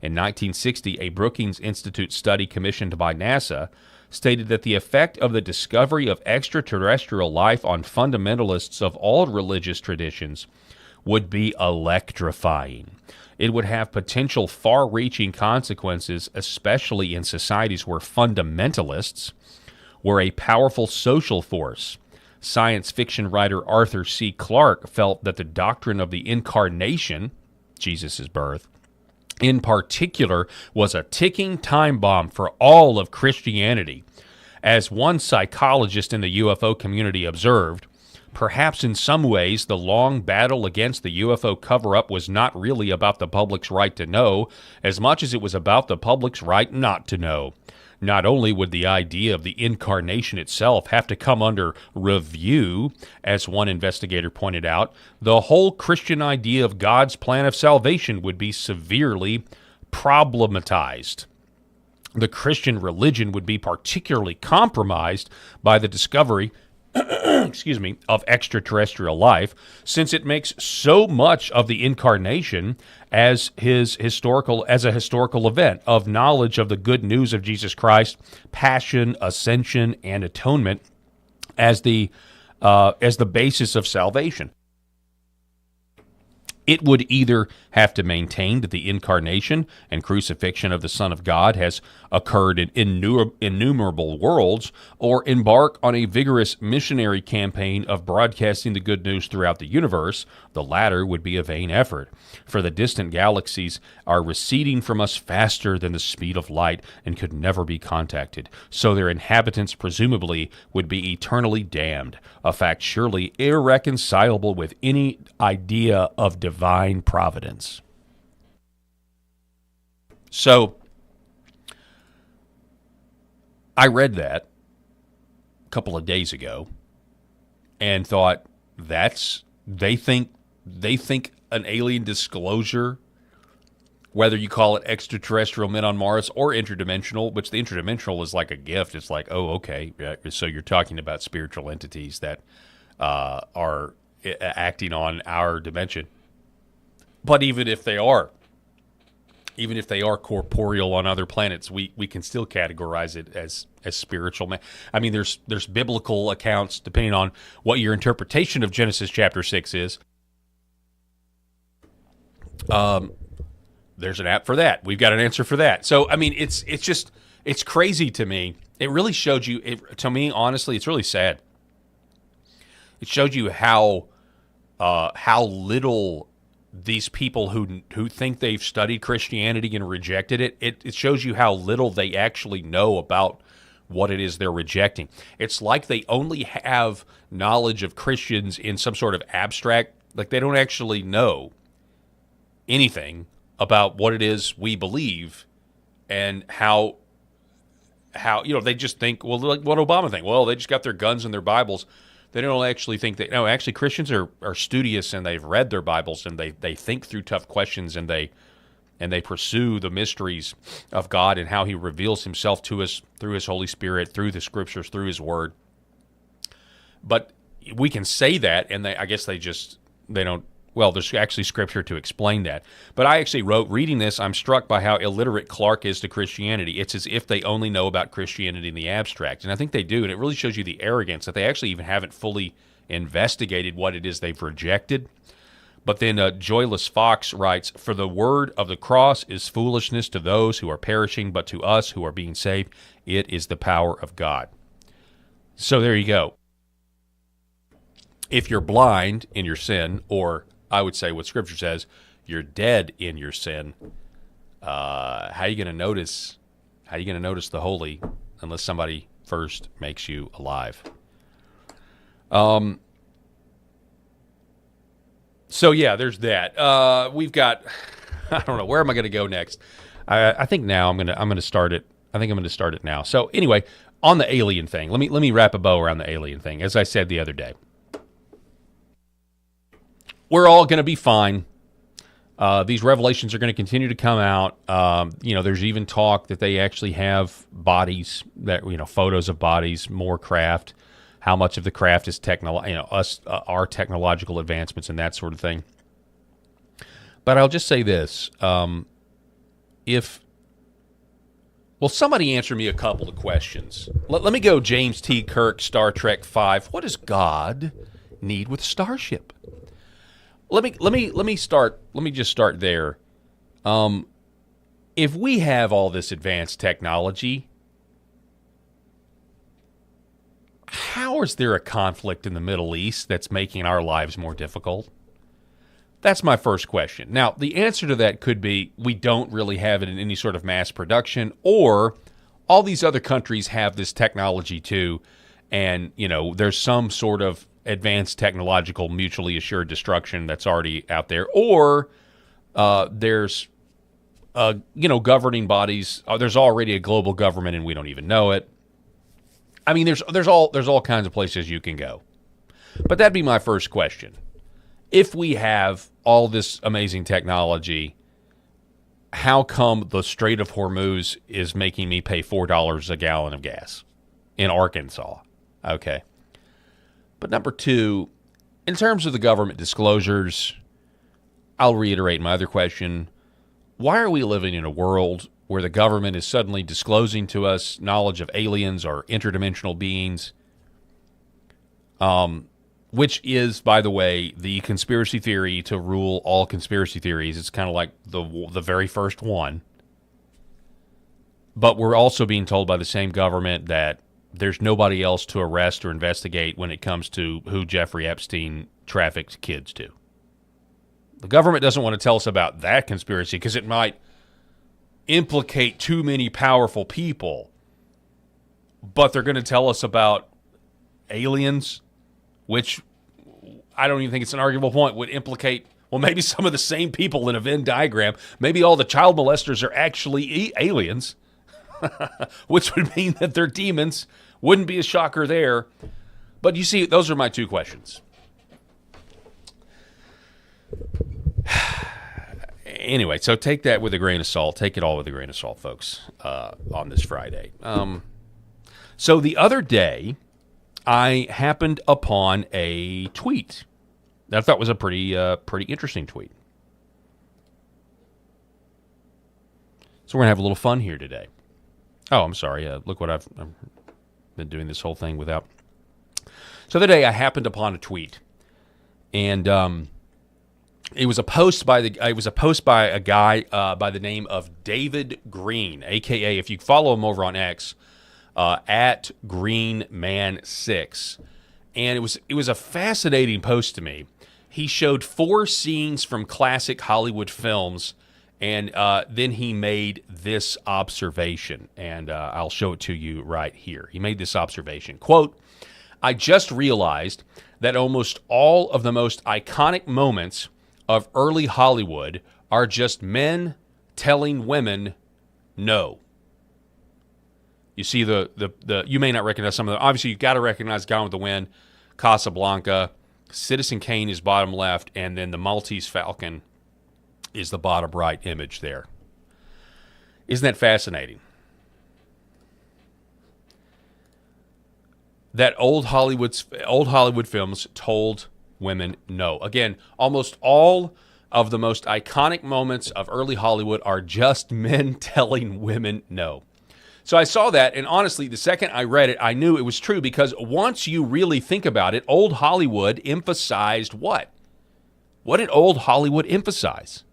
In 1960, a Brookings Institute study commissioned by NASA stated that the effect of the discovery of extraterrestrial life on fundamentalists of all religious traditions would be electrifying. It would have potential far-reaching consequences, especially in societies where fundamentalists were a powerful social force. Science fiction writer Arthur C. Clarke felt that the doctrine of the incarnation, Jesus' birth, in particular, was a ticking time bomb for all of Christianity. As one psychologist in the UFO community observed, perhaps in some ways the long battle against the UFO cover-up was not really about the public's right to know as much as it was about the public's right not to know. Not only would the idea of the incarnation itself have to come under review, as one investigator pointed out, the whole Christian idea of God's plan of salvation would be severely problematized. The Christian religion would be particularly compromised by the discovery of extraterrestrial life, since it makes so much of the incarnation as a historical event of knowledge of the good news of Jesus Christ, passion, ascension, and atonement as the basis of salvation. It would either have to maintain that the incarnation and crucifixion of the Son of God has occurred in innumerable worlds, or embark on a vigorous missionary campaign of broadcasting the good news throughout the universe. The latter would be a vain effort, for the distant galaxies are receding from us faster than the speed of light and could never be contacted, so their inhabitants presumably would be eternally damned, a fact surely irreconcilable with any idea of divine providence. So, I read that a couple of days ago and thought, they think an alien disclosure, whether you call it extraterrestrial men on Mars or interdimensional, which the interdimensional is like a gift. It's like, oh, okay, so you're talking about spiritual entities that are acting on our dimension. But even if they are corporeal on other planets, we can still categorize it as spiritual. I mean, there's biblical accounts, depending on what your interpretation of Genesis chapter 6 is. There's an app for that. We've got an answer for that. So, I mean, it's crazy to me. It really showed you, to me, honestly, it's really sad. It showed you how little these people who think they've studied Christianity and rejected it, it shows you how little they actually know about what it is they're rejecting. It's like they only have knowledge of Christians in some sort of abstract, like they don't actually know anything about what it is we believe and how they just think, well, like what Obama think. Well, they just got their guns and their Bibles. They don't actually think that. No, actually, Christians are studious, and they've read their Bibles, and they think through tough questions, and they pursue the mysteries of God and how He reveals Himself to us through His Holy Spirit, through the Scriptures, through His Word. But we can say that, and I guess they don't. Well, there's actually Scripture to explain that. But I actually wrote, reading this, I'm struck by how illiterate Clarke is to Christianity. It's as if they only know about Christianity in the abstract. And I think they do, and it really shows you the arrogance that they actually even haven't fully investigated what it is they've rejected. But then Joyless Fox writes, "For the word of the cross is foolishness to those who are perishing, but to us who are being saved, it is the power of God." So there you go. If you're blind in your sin, or I would say what Scripture says, you're dead in your sin, how are you going to notice the holy unless somebody first makes you alive? So yeah, there's that. We've got I don't know. Where am I going to go next? I think now I'm going to start it. I think I'm going to start it now. So anyway, on the alien thing, let me wrap a bow around the alien thing. As I said the other day, we're all going to be fine. These revelations are going to continue to come out. There's even talk that they actually have bodies, that photos of bodies, more craft. How much of the craft is our technological advancements and that sort of thing. But I'll just say this: somebody answer me a couple of questions. Let me go. James T. Kirk, Star Trek V. What does God need with a starship? Let me start. Let me just start there. If we have all this advanced technology, how is there a conflict in the Middle East that's making our lives more difficult? That's my first question. Now, the answer to that could be we don't really have it in any sort of mass production, or all these other countries have this technology too, and there's some sort of advanced technological mutually assured destruction that's already out there, or there's governing bodies. There's already a global government and we don't even know it. I mean, there's all kinds of places you can go. But that'd be my first question. If we have all this amazing technology, how come the Strait of Hormuz is making me pay $4 a gallon of gas in Arkansas? Okay. But number two, in terms of the government disclosures, I'll reiterate my other question. Why are we living in a world where the government is suddenly disclosing to us knowledge of aliens or interdimensional beings? Which is, by the way, the conspiracy theory to rule all conspiracy theories. It's kind of like the very first one. But we're also being told by the same government that there's nobody else to arrest or investigate when it comes to who Jeffrey Epstein trafficked kids to. The government doesn't want to tell us about that conspiracy because it might implicate too many powerful people. But they're going to tell us about aliens, which I don't even think it's an arguable point, would implicate, well, maybe some of the same people in a Venn diagram. Maybe all the child molesters are actually aliens, which would mean that they're demons. Wouldn't be a shocker there. But you see, those are my two questions. Anyway, so take that with a grain of salt. Take it all with a grain of salt, folks, on this Friday. So the other day, I happened upon a tweet that I thought was a pretty interesting tweet. So we're going to have a little fun here today. Oh, I'm sorry. Look what I've been doing this whole thing without. So the other day I happened upon a tweet, and it was a post by a guy by the name of David Green, aka, if you follow him over on X, at GreenMan6, and it was a fascinating post to me. He showed 4 scenes from classic Hollywood films, and then he made this observation, and I'll show it to you right here. He made this observation, quote, "I just realized that almost all of the most iconic moments of early Hollywood are just men telling women no." You see the you may not recognize some of them. Obviously, you've got to recognize Gone with the Wind, Casablanca, Citizen Kane is bottom left, and then the Maltese Falcon is the bottom right image there. Isn't that fascinating? That old Hollywood films told women no. Again, almost all of the most iconic moments of early Hollywood are just men telling women no. So I saw that, and honestly, the second I read it, I knew it was true, because once you really think about it, old Hollywood emphasized what? What did old Hollywood emphasize?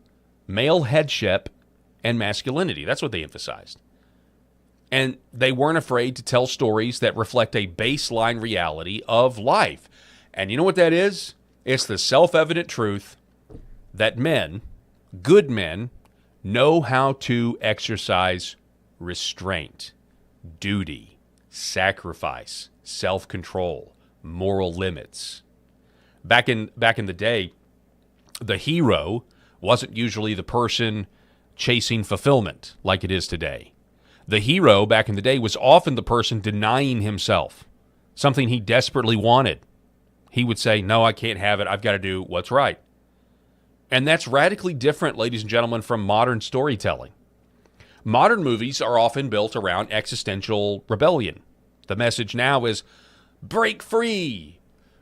Male headship and masculinity. That's what they emphasized. And they weren't afraid to tell stories that reflect a baseline reality of life. And you know what that is? It's the self-evident truth that men, good men, know how to exercise restraint, duty, sacrifice, self-control, moral limits. Back in the day, the hero wasn't usually the person chasing fulfillment like it is today. The hero back in the day was often the person denying himself something he desperately wanted. He would say, no, I can't have it. I've got to do what's right. And that's radically different, ladies and gentlemen, from modern storytelling. Modern movies are often built around existential rebellion. The message now is break free,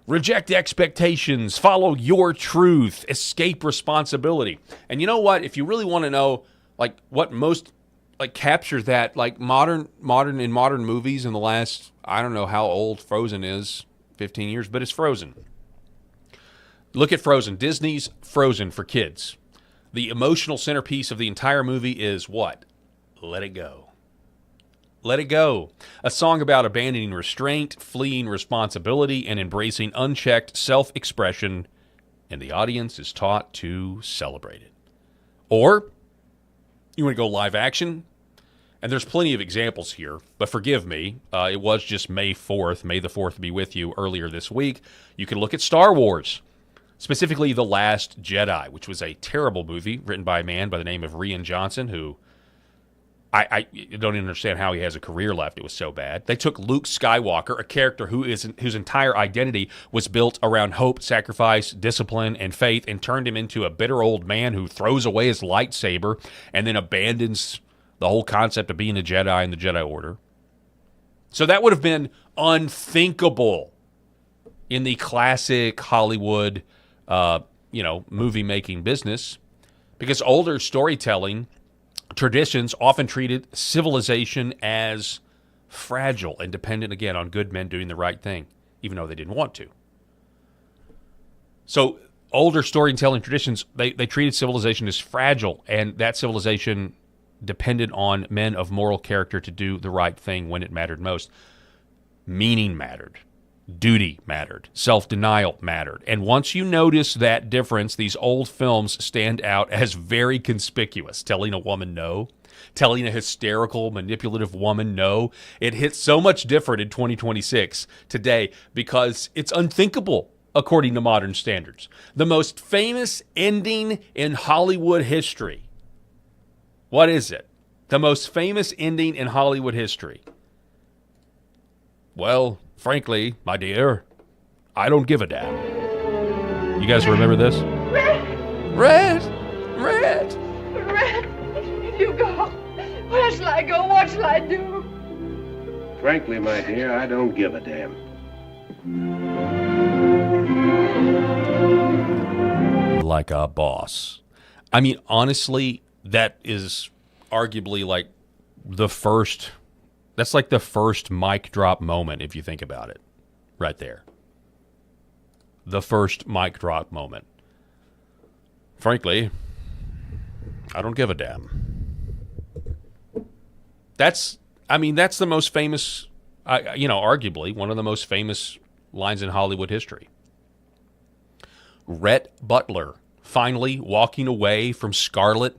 reject expectations, follow your truth, escape responsibility. And you know what? If you really want to know like what most like captures that, like modern movies in the last, I don't know how old Frozen is, 15 years, but it's Frozen. Look at Frozen. Disney's Frozen for kids. The emotional centerpiece of the entire movie is what? Let it go. Let it go. A song about abandoning restraint, fleeing responsibility, and embracing unchecked self-expression, and the audience is taught to celebrate it. Or, you want to go live action? And there's plenty of examples here, but forgive me, it was just May 4th, May the 4th be with you, earlier this week. You can look at Star Wars, specifically The Last Jedi, which was a terrible movie written by a man by the name of Rian Johnson, who I don't even understand how he has a career left. It was so bad. They took Luke Skywalker, a character whose entire identity was built around hope, sacrifice, discipline, and faith, and turned him into a bitter old man who throws away his lightsaber and then abandons the whole concept of being a Jedi in the Jedi Order. So that would have been unthinkable in the classic Hollywood, movie-making business, because older storytelling traditions often treated civilization as fragile and dependent, again, on good men doing the right thing, even though they didn't want to. So older storytelling traditions, they treated civilization as fragile, and that civilization depended on men of moral character to do the right thing when it mattered most. Meaning mattered. Duty mattered. Self-denial mattered. And once you notice that difference, these old films stand out as very conspicuous. Telling a woman no, telling a hysterical, manipulative woman no, it hits so much different in 2026 today because it's unthinkable according to modern standards. The most famous ending in Hollywood history. What is it? The most famous ending in Hollywood history. Well, frankly, my dear, I don't give a damn. You guys remember this? Red! You go. Where shall I go? What shall I do? Frankly, my dear, I don't give a damn. Like a boss. I mean, honestly, that is arguably like the first... That's like the first mic drop moment, if you think about it. Right there. The first mic drop moment. Frankly, I don't give a damn. That's the most famous, arguably one of the most famous lines in Hollywood history. Rhett Butler finally walking away from Scarlett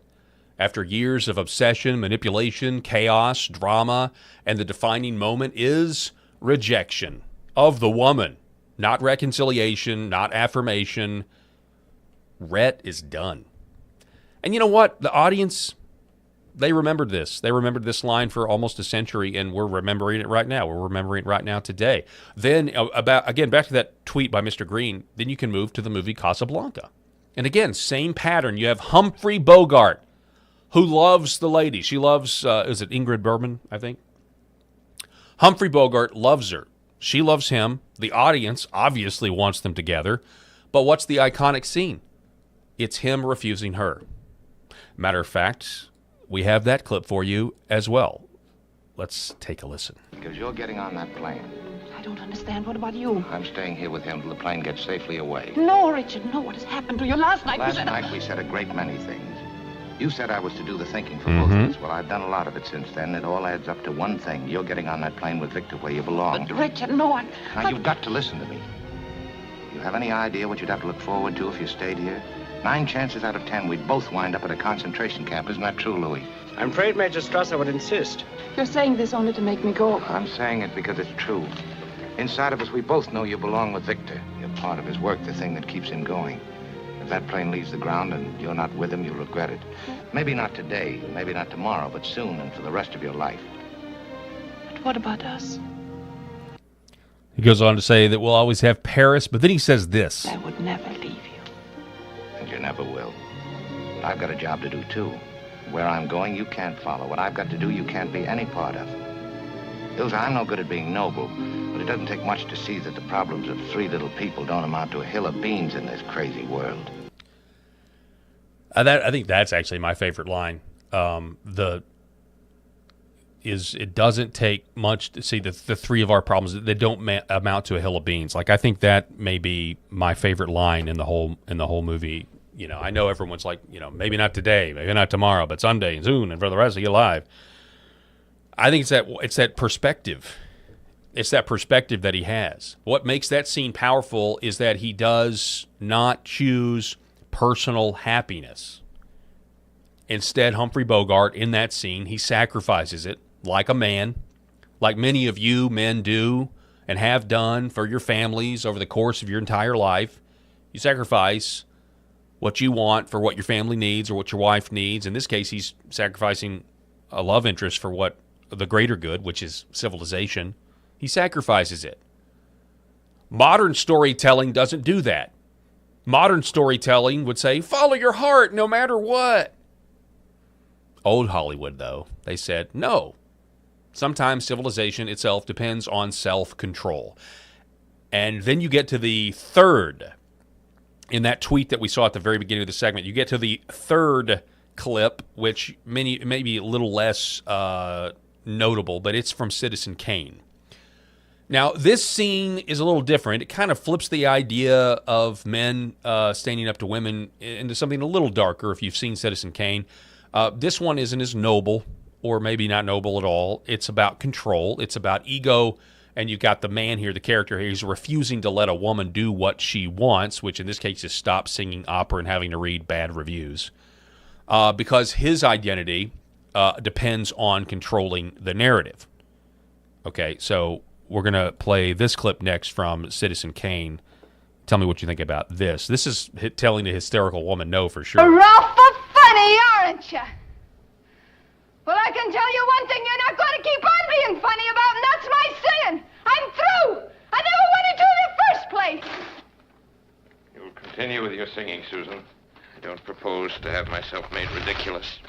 after years of obsession, manipulation, chaos, drama, and the defining moment is rejection of the woman. Not reconciliation, not affirmation. Rhett is done. And you know what? The audience, they remembered this. They remembered this line for almost a century, and we're remembering it right now. We're remembering it right now today. Then, back to that tweet by Mr. Green, then you can move to the movie Casablanca. And again, same pattern. You have Humphrey Bogart, who loves the lady. She loves, is it Ingrid Bergman, I think? Humphrey Bogart loves her. She loves him. The audience obviously wants them together. But what's the iconic scene? It's him refusing her. Matter of fact, we have that clip for you as well. Let's take a listen. Because you're getting on that plane. I don't understand. What about you? I'm staying here with him till the plane gets safely away. No, Richard, no. What has happened to you? Last night we said a great many things. You said I was to do the thinking for both of us. Well, I've done a lot of it since then. It all adds up to one thing. You're getting on that plane with Victor where you belong. But, Richard, no, Now, you've got to listen to me. You have any idea what you'd have to look forward to if you stayed here? 9 chances out of 10, we'd both wind up at a concentration camp. Isn't that true, Louis? I'm afraid Major Strasser would insist. You're saying this only to make me go. I'm saying it because it's true. Inside of us, we both know you belong with Victor. You're part of his work, the thing that keeps him going. If that plane leaves the ground and you're not with him, you'll regret it. Maybe not today, maybe not tomorrow, but soon and for the rest of your life. But what about us? He goes on to say that we'll always have Paris, but then he says this. I would never leave you. And you never will. But I've got a job to do, too. Where I'm going, you can't follow. What I've got to do, you can't be any part of. Ilsa, I'm no good at being noble, but it doesn't take much to see that the problems of three little people don't amount to a hill of beans in this crazy world. I think that's actually my favorite line. It doesn't take much to see the three of our problems that don't amount to a hill of beans. Like, I think that may be my favorite line in the whole movie. You know, I know everyone's like, you know, maybe not today, maybe not tomorrow, but someday and soon and for the rest of your life. I think it's that perspective. It's that perspective that he has. What makes that scene powerful is that he does not choose personal happiness. Instead, Humphrey Bogart, in that scene, he sacrifices it like a man, like many of you men do and have done for your families over the course of your entire life. You sacrifice what you want for what your family needs or what your wife needs. In this case, he's sacrificing a love interest for what the greater good, which is civilization. He sacrifices it. Modern storytelling doesn't do that. Modern storytelling would say, follow your heart no matter what. Old Hollywood, though, they said, no. Sometimes civilization itself depends on self-control. And then you get to the third, in that tweet that we saw at the very beginning of the segment, you get to the third clip, which may be a little less notable, but it's from Citizen Kane. Now, this scene is a little different. It kind of flips the idea of men standing up to women into something a little darker, if you've seen Citizen Kane. This one isn't as noble, or maybe not noble at all. It's about control. It's about ego. And you've got the man here, the character here, he's refusing to let a woman do what she wants, which in this case is stop singing opera and having to read bad reviews. Because his identity depends on controlling the narrative. Okay, so we're going to play this clip next from Citizen Kane. Tell me what you think about this. This is telling the hysterical woman no for sure. You're awful funny, aren't you? Well, I can tell you one thing you're not going to keep on being funny about, and that's my singing. I'm through. I never wanted to in the first place. You'll continue with your singing, Susan. I don't propose to have myself made ridiculous.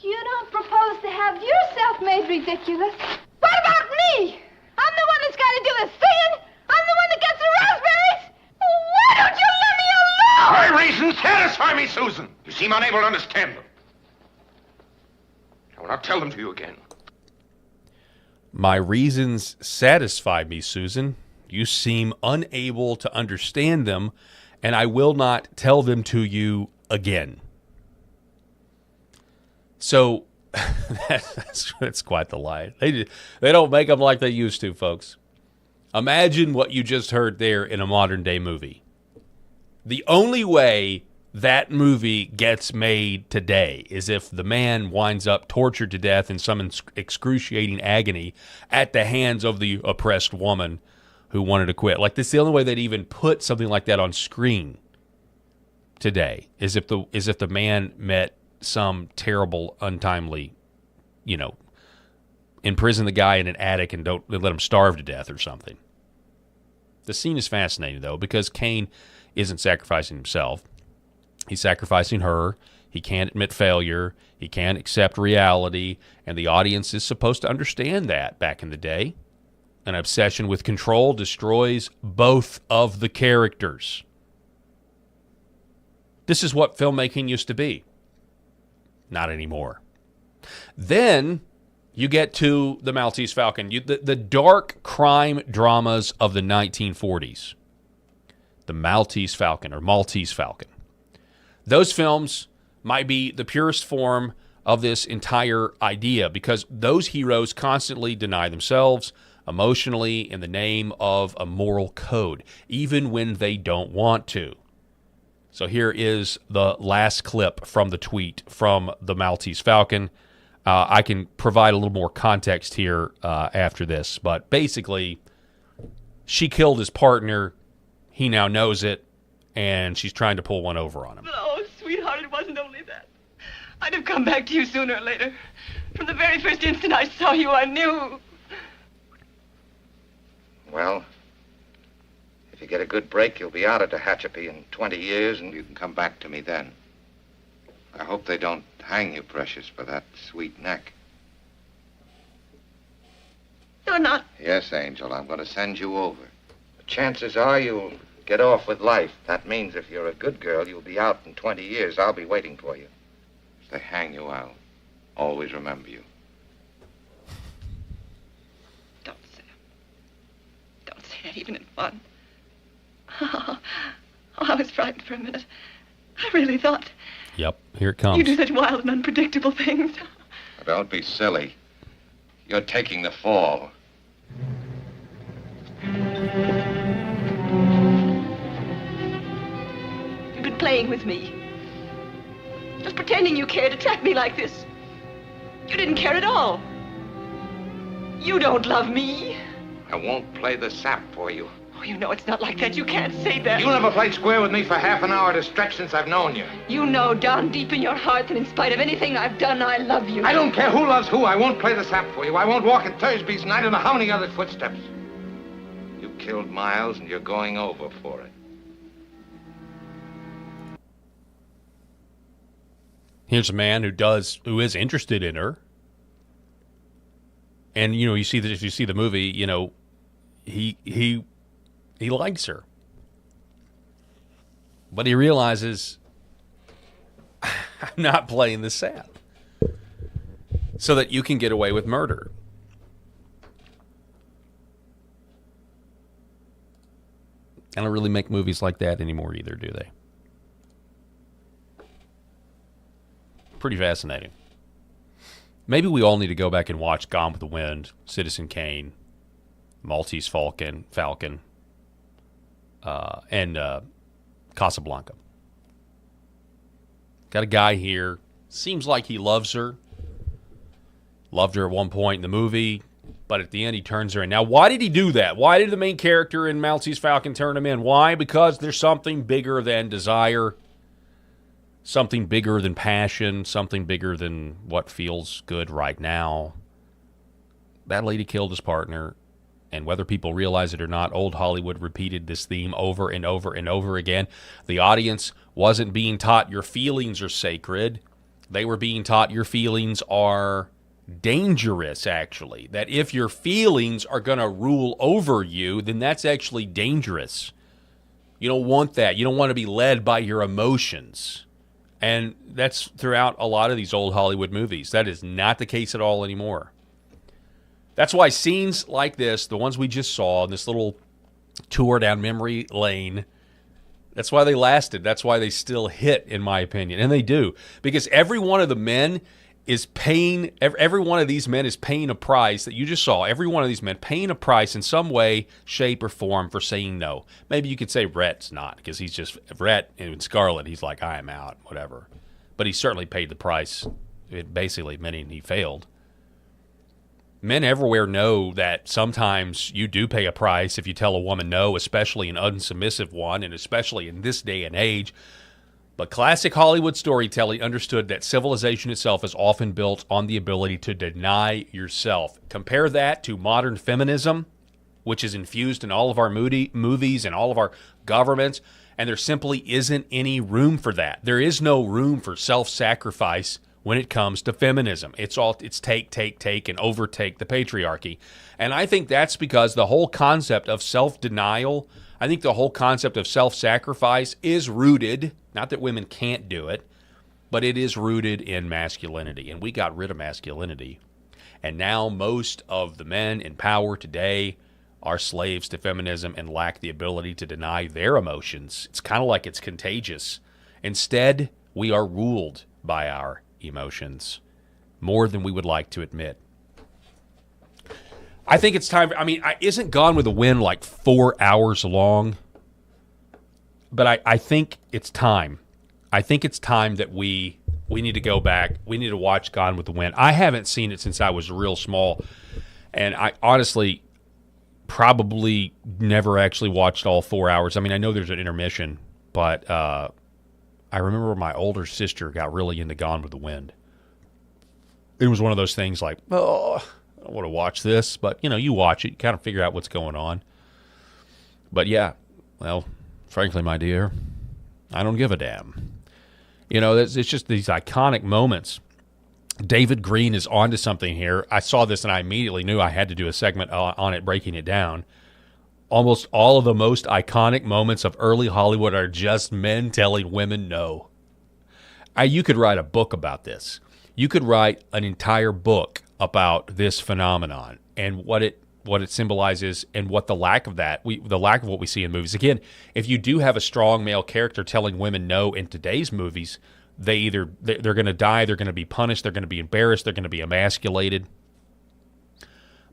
You don't propose to have yourself made ridiculous. What about me? I'm the one that's got to do the singing. I'm the one that gets the raspberries. Why don't you let me alone? My reasons satisfy me, Susan. You seem unable to understand them. I will not tell them to you again. My reasons satisfy me, Susan. You seem unable to understand them, and I will not tell them to you again. So that's quite the line. They don't make them like they used to, folks. Imagine what you just heard there in a modern day movie. The only way that movie gets made today is if the man winds up tortured to death in some excruciating agony at the hands of the oppressed woman who wanted to quit. Like, this is the only way they'd even put something like that on screen today, is if the man met some terrible, untimely, imprison the guy in an attic and don't let him starve to death or something. The scene is fascinating, though, because Kane isn't sacrificing himself. He's sacrificing her. He can't admit failure. He can't accept reality. And the audience is supposed to understand that back in the day. An obsession with control destroys both of the characters. This is what filmmaking used to be. Not anymore. Then you get to the Maltese Falcon, the dark crime dramas of the 1940s. The Maltese Falcon or Maltese Falcon. Those films might be the purest form of this entire idea because those heroes constantly deny themselves emotionally in the name of a moral code, even when they don't want to. So here is the last clip from the tweet from the Maltese Falcon. I can provide a little more context here after this, but basically, she killed his partner. He now knows it, and she's trying to pull one over on him. Oh, sweetheart, it wasn't only that. I'd have come back to you sooner or later. From the very first instant I saw you, I knew. Well, if you get a good break, you'll be out of Tehachapi in 20 years, and you can come back to me then. I hope they don't hang you, Precious, for that sweet neck. You're not. Yes, Angel, I'm going to send you over. The chances are you'll get off with life. That means if you're a good girl, you'll be out in 20 years. I'll be waiting for you. If they hang you, I'll always remember you. Don't say that even in fun. Oh, I was frightened for a minute. I really thought Yep, here it comes. you do such wild and unpredictable things. Don't be silly. You're taking the fall. You've been playing with me. Just pretending you cared to trap me like this. You didn't care at all. You don't love me. I won't play the sap for you. Oh, you know it's not like that. You can't say that. You never played square with me for half an hour at a stretch since I've known you. You know down deep in your heart that in spite of anything I've done, I love you. I don't care who loves who. I won't play the sap for you. I won't walk in Thursby's, and I don't know how many other footsteps. You killed Miles, and you're going over for it. Here's a man who is interested in her. And, you know, if you see the movie, you know, he likes her. But he realizes, I'm not playing the sap so that you can get away with murder. I don't really make movies like that anymore either, do they? Pretty fascinating. Maybe we all need to go back and watch Gone with the Wind, Citizen Kane, Maltese Falcon, and Casablanca. Got a guy here. Seems like he loves her. Loved her at one point in the movie, but at the end he turns her in. Now, why did he do that? Why did the main character in Maltese Falcon turn him in? Why? Because there's something bigger than desire, something bigger than passion, something bigger than what feels good right now. That lady killed his partner. And whether people realize it or not, old Hollywood repeated this theme over and over and over again. The audience wasn't being taught your feelings are sacred. They were being taught your feelings are dangerous, actually. That if your feelings are going to rule over you, then that's actually dangerous. You don't want that. You don't want to be led by your emotions. And that's throughout a lot of these old Hollywood movies. That is not the case at all anymore. That's why scenes like this, the ones we just saw, in this little tour down memory lane, that's why they lasted. That's why they still hit, in my opinion. And they do. Because every one of the men is paying, every one of these men is paying a price that you just saw. Every one of these men paying a price in some way, shape, or form for saying no. Maybe you could say Rhett's not, because he's just, Rhett and Scarlett, he's like, I am out, whatever. But he certainly paid the price, it basically meaning he failed. Men everywhere know that sometimes you do pay a price if you tell a woman no, especially an unsubmissive one, and especially in this day and age. But classic Hollywood storytelling understood that civilization itself is often built on the ability to deny yourself. Compare that to modern feminism, which is infused in all of our movies and all of our governments, and there simply isn't any room for that. There is no room for self-sacrifice when it comes to feminism. It's take, and overtake the patriarchy. And I think that's because the whole concept of self-denial, I think the whole concept of self-sacrifice is rooted, not that women can't do it, but it is rooted in masculinity. And we got rid of masculinity. And now most of the men in power today are slaves to feminism and lack the ability to deny their emotions. It's kind of like it's contagious. Instead, we are ruled by our emotions more than we would like to admit. I think it's time. Isn't Gone with the Wind like 4 hours long? But I think it's time. I think it's time that we need to go back. We need to watch Gone with the Wind. I haven't seen it since I was real small. And I honestly probably never actually watched all 4 hours. I mean, I know there's an intermission, but I remember my older sister got really into Gone with the Wind. It was one of those things like, oh, I don't want to watch this, but you watch it, you kind of figure out what's going on. But yeah, well, frankly, my dear, I don't give a damn. It's just these iconic moments. David Green is onto something here. I saw this and I immediately knew I had to do a segment on it, breaking it down. Almost all of the most iconic moments of early Hollywood are just men telling women no. You could write a book about this. You could write an entire book about this phenomenon and what it symbolizes and what the lack of what we see in movies. Again, if you do have a strong male character telling women no in today's movies, they're going to die, they're going to be punished, they're going to be embarrassed, they're going to be emasculated.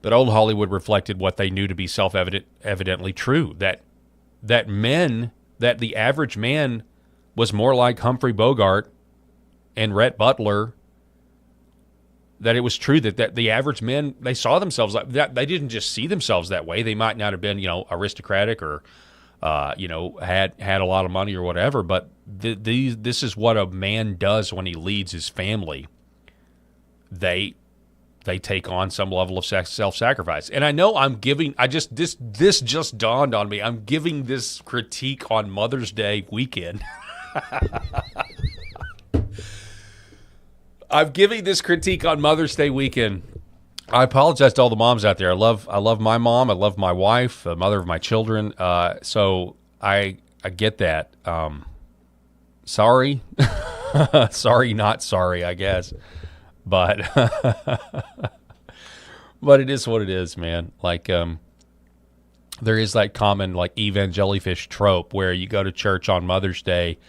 But old Hollywood reflected what they knew to be evidently true, that the average man was more like Humphrey Bogart and Rhett Butler, that it was true that the average men, they saw themselves like that. They didn't just see themselves that way. They might not have been, aristocratic or, had a lot of money or whatever, but this is what a man does when he leads his family. They take on some level of self-sacrifice. And I know this just dawned on me. I'm giving this critique on Mother's Day weekend. I'm giving this critique on Mother's Day weekend. I apologize to all the moms out there. I love my mom. I love my wife, the mother of my children. So I get that. Sorry. Sorry, not sorry, I guess. But but it is what it is, man. Like there is that common like evangelifish trope where you go to church on Mother's Day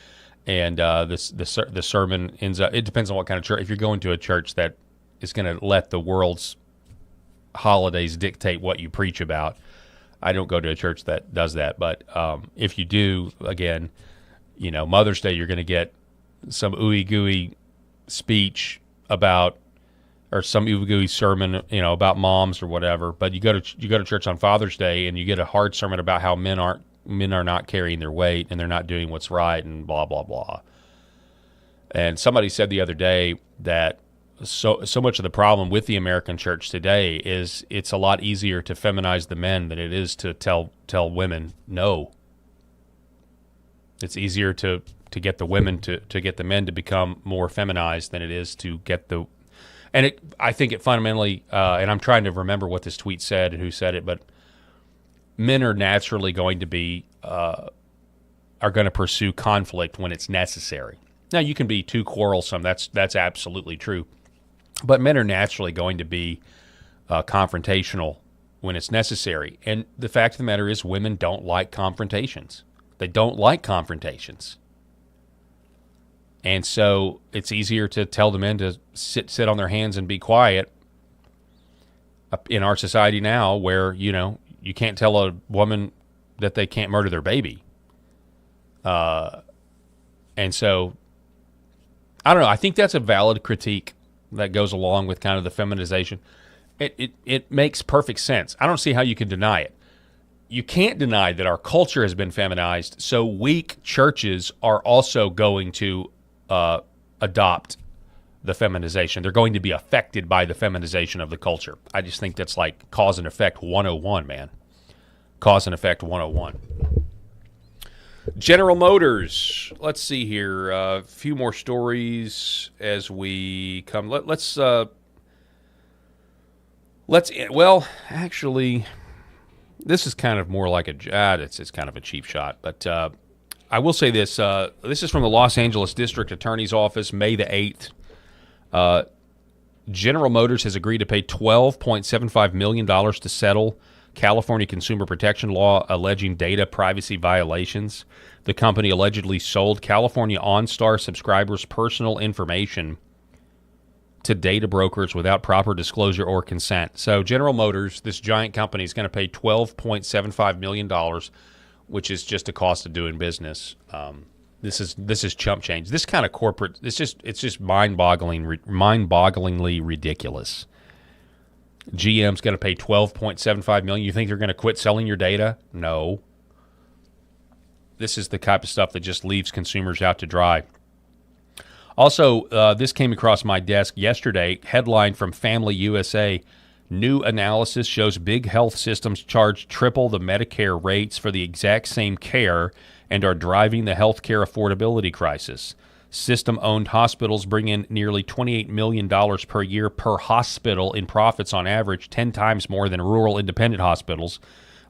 and the sermon ends up, it depends on what kind of church. If you're going to a church that is going to let the world's holidays dictate what you preach about, I don't go to a church that does that. But if you do, again, Mother's Day, you're going to get some ooey gooey speech about, or some ooey gooey sermon, about moms or whatever. But you go to church on Father's Day and you get a hard sermon about how men are not carrying their weight and they're not doing what's right and blah, blah, blah. And somebody said the other day that so much of the problem with the American church today is it's a lot easier to feminize the men than it is to tell women no. It's easier to get the women to get the men to become more feminized than it is to get the... And I think it fundamentally, and I'm trying to remember what this tweet said and who said it, but men are naturally going to be, are going to pursue conflict when it's necessary. Now, you can be too quarrelsome. That's absolutely true. But men are naturally going to be confrontational when it's necessary. And the fact of the matter is women don't like confrontations. They don't like confrontations. And so it's easier to tell the men to sit on their hands and be quiet in our society now where, you can't tell a woman that they can't murder their baby. And so, I don't know. I think that's a valid critique that goes along with kind of the feminization. It makes perfect sense. I don't see how you can deny it. You can't deny that our culture has been feminized, so weak churches are also going to adopt the feminization. They're going to be affected by the feminization of the culture. I just think that's like cause and effect 101, man. Cause and effect 101. General Motors. Let's see here. A few more stories as we come. Well, actually, this is kind of more like it's kind of a cheap shot, but I will say this. This is from the Los Angeles District Attorney's Office, May the 8th. General Motors has agreed to pay $12.75 million to settle California consumer protection law alleging data privacy violations. The company allegedly sold California OnStar subscribers' personal information to data brokers without proper disclosure or consent. So General Motors, this giant company, is going to pay $12.75 million, which is just a cost of doing business. This is chump change. This kind of corporate, it's just mind-bogglingly ridiculous. GM's going to pay $12.75 million. You think they're going to quit selling your data? No. This is the type of stuff that just leaves consumers out to dry. Also, this came across my desk yesterday. Headline from Family USA. New analysis shows big health systems charge triple the Medicare rates for the exact same care and are driving the healthcare affordability crisis. System-owned hospitals bring in nearly $28 million per year per hospital in profits on average, 10 times more than rural independent hospitals.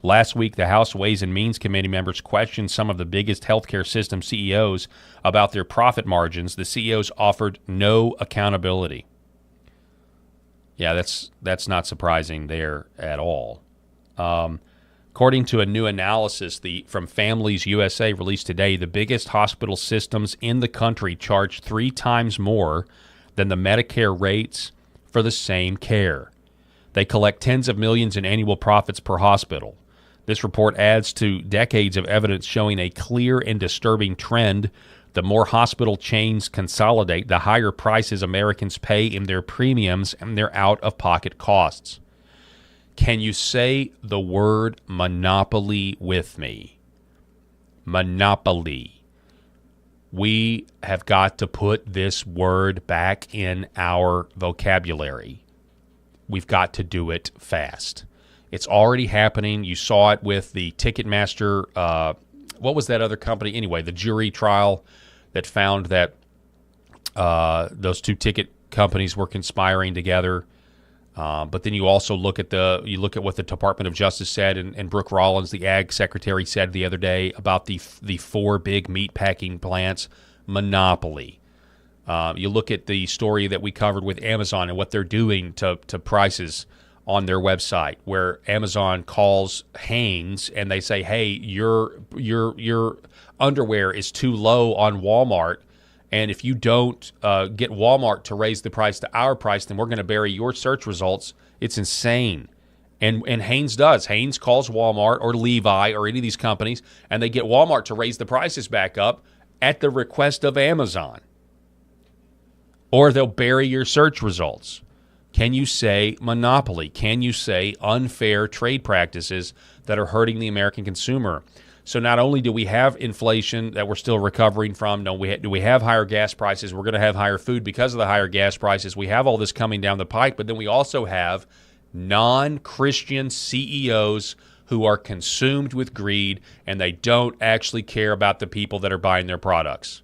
Last week, the House Ways and Means Committee members questioned some of the biggest healthcare system CEOs about their profit margins. The CEOs offered no accountability. Yeah, that's not surprising there at all. According to a new analysis from Families USA released today, the biggest hospital systems in the country charge 3 times more than the Medicare rates for the same care. They collect tens of millions in annual profits per hospital. This report adds to decades of evidence showing a clear and disturbing trend. The more hospital chains consolidate, the higher prices Americans pay in their premiums and their out-of-pocket costs. Can you say the word monopoly with me? Monopoly. We have got to put this word back in our vocabulary. We've got to do it fast. It's already happening. You saw it with the Ticketmaster, what was that other company? Anyway, the jury trial that found that those 2 ticket companies were conspiring together. But then you also look at what the Department of Justice said, and Brooke Rollins, the Ag Secretary, said the other day about the 4 big meat packing plants. Monopoly. You look at the story that we covered with Amazon and what they're doing to prices on their website, where Amazon calls Hanes and they say, "Hey, your underwear is too low on Walmart, and if you don't get Walmart to raise the price to our price, then we're going to bury your search results." It's insane. And Hanes does. Hanes calls Walmart or Levi or any of these companies, and they get Walmart to raise the prices back up at the request of Amazon. Or they'll bury your search results. Can you say monopoly? Can you say unfair trade practices that are hurting the American consumer? So not only do we have inflation that we're still recovering from, do we have higher gas prices? We're going to have higher food because of the higher gas prices. We have all this coming down the pike, but then we also have non-Christian CEOs who are consumed with greed, and they don't actually care about the people that are buying their products.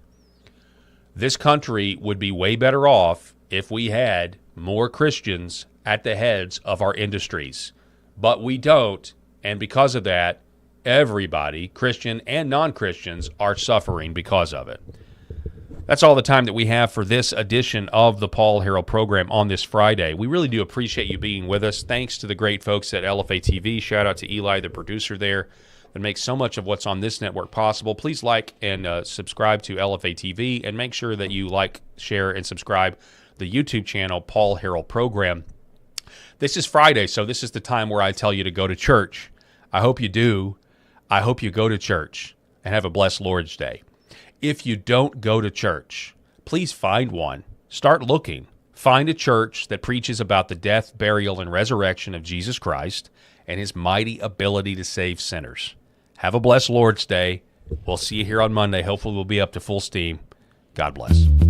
This country would be way better off if we had more Christians at the heads of our industries. But we don't, and because of that, everybody, Christian and non-Christians, are suffering because of it. That's all the time that we have for this edition of the Paul Harrell program on this Friday. We really do appreciate you being with us. Thanks to the great folks at LFA TV. Shout out to Eli, the producer there, that makes so much of what's on this network possible. Please like and subscribe to LFA TV, and make sure that you like, share, and subscribe the YouTube channel, Paul Harrell Program. This is Friday, so this is the time where I tell you to go to church. I hope you do. I hope you go to church and have a blessed Lord's Day. If you don't go to church, please find one. Start looking. Find a church that preaches about the death, burial, and resurrection of Jesus Christ and his mighty ability to save sinners. Have a blessed Lord's Day. We'll see you here on Monday. Hopefully we'll be up to full steam. God bless.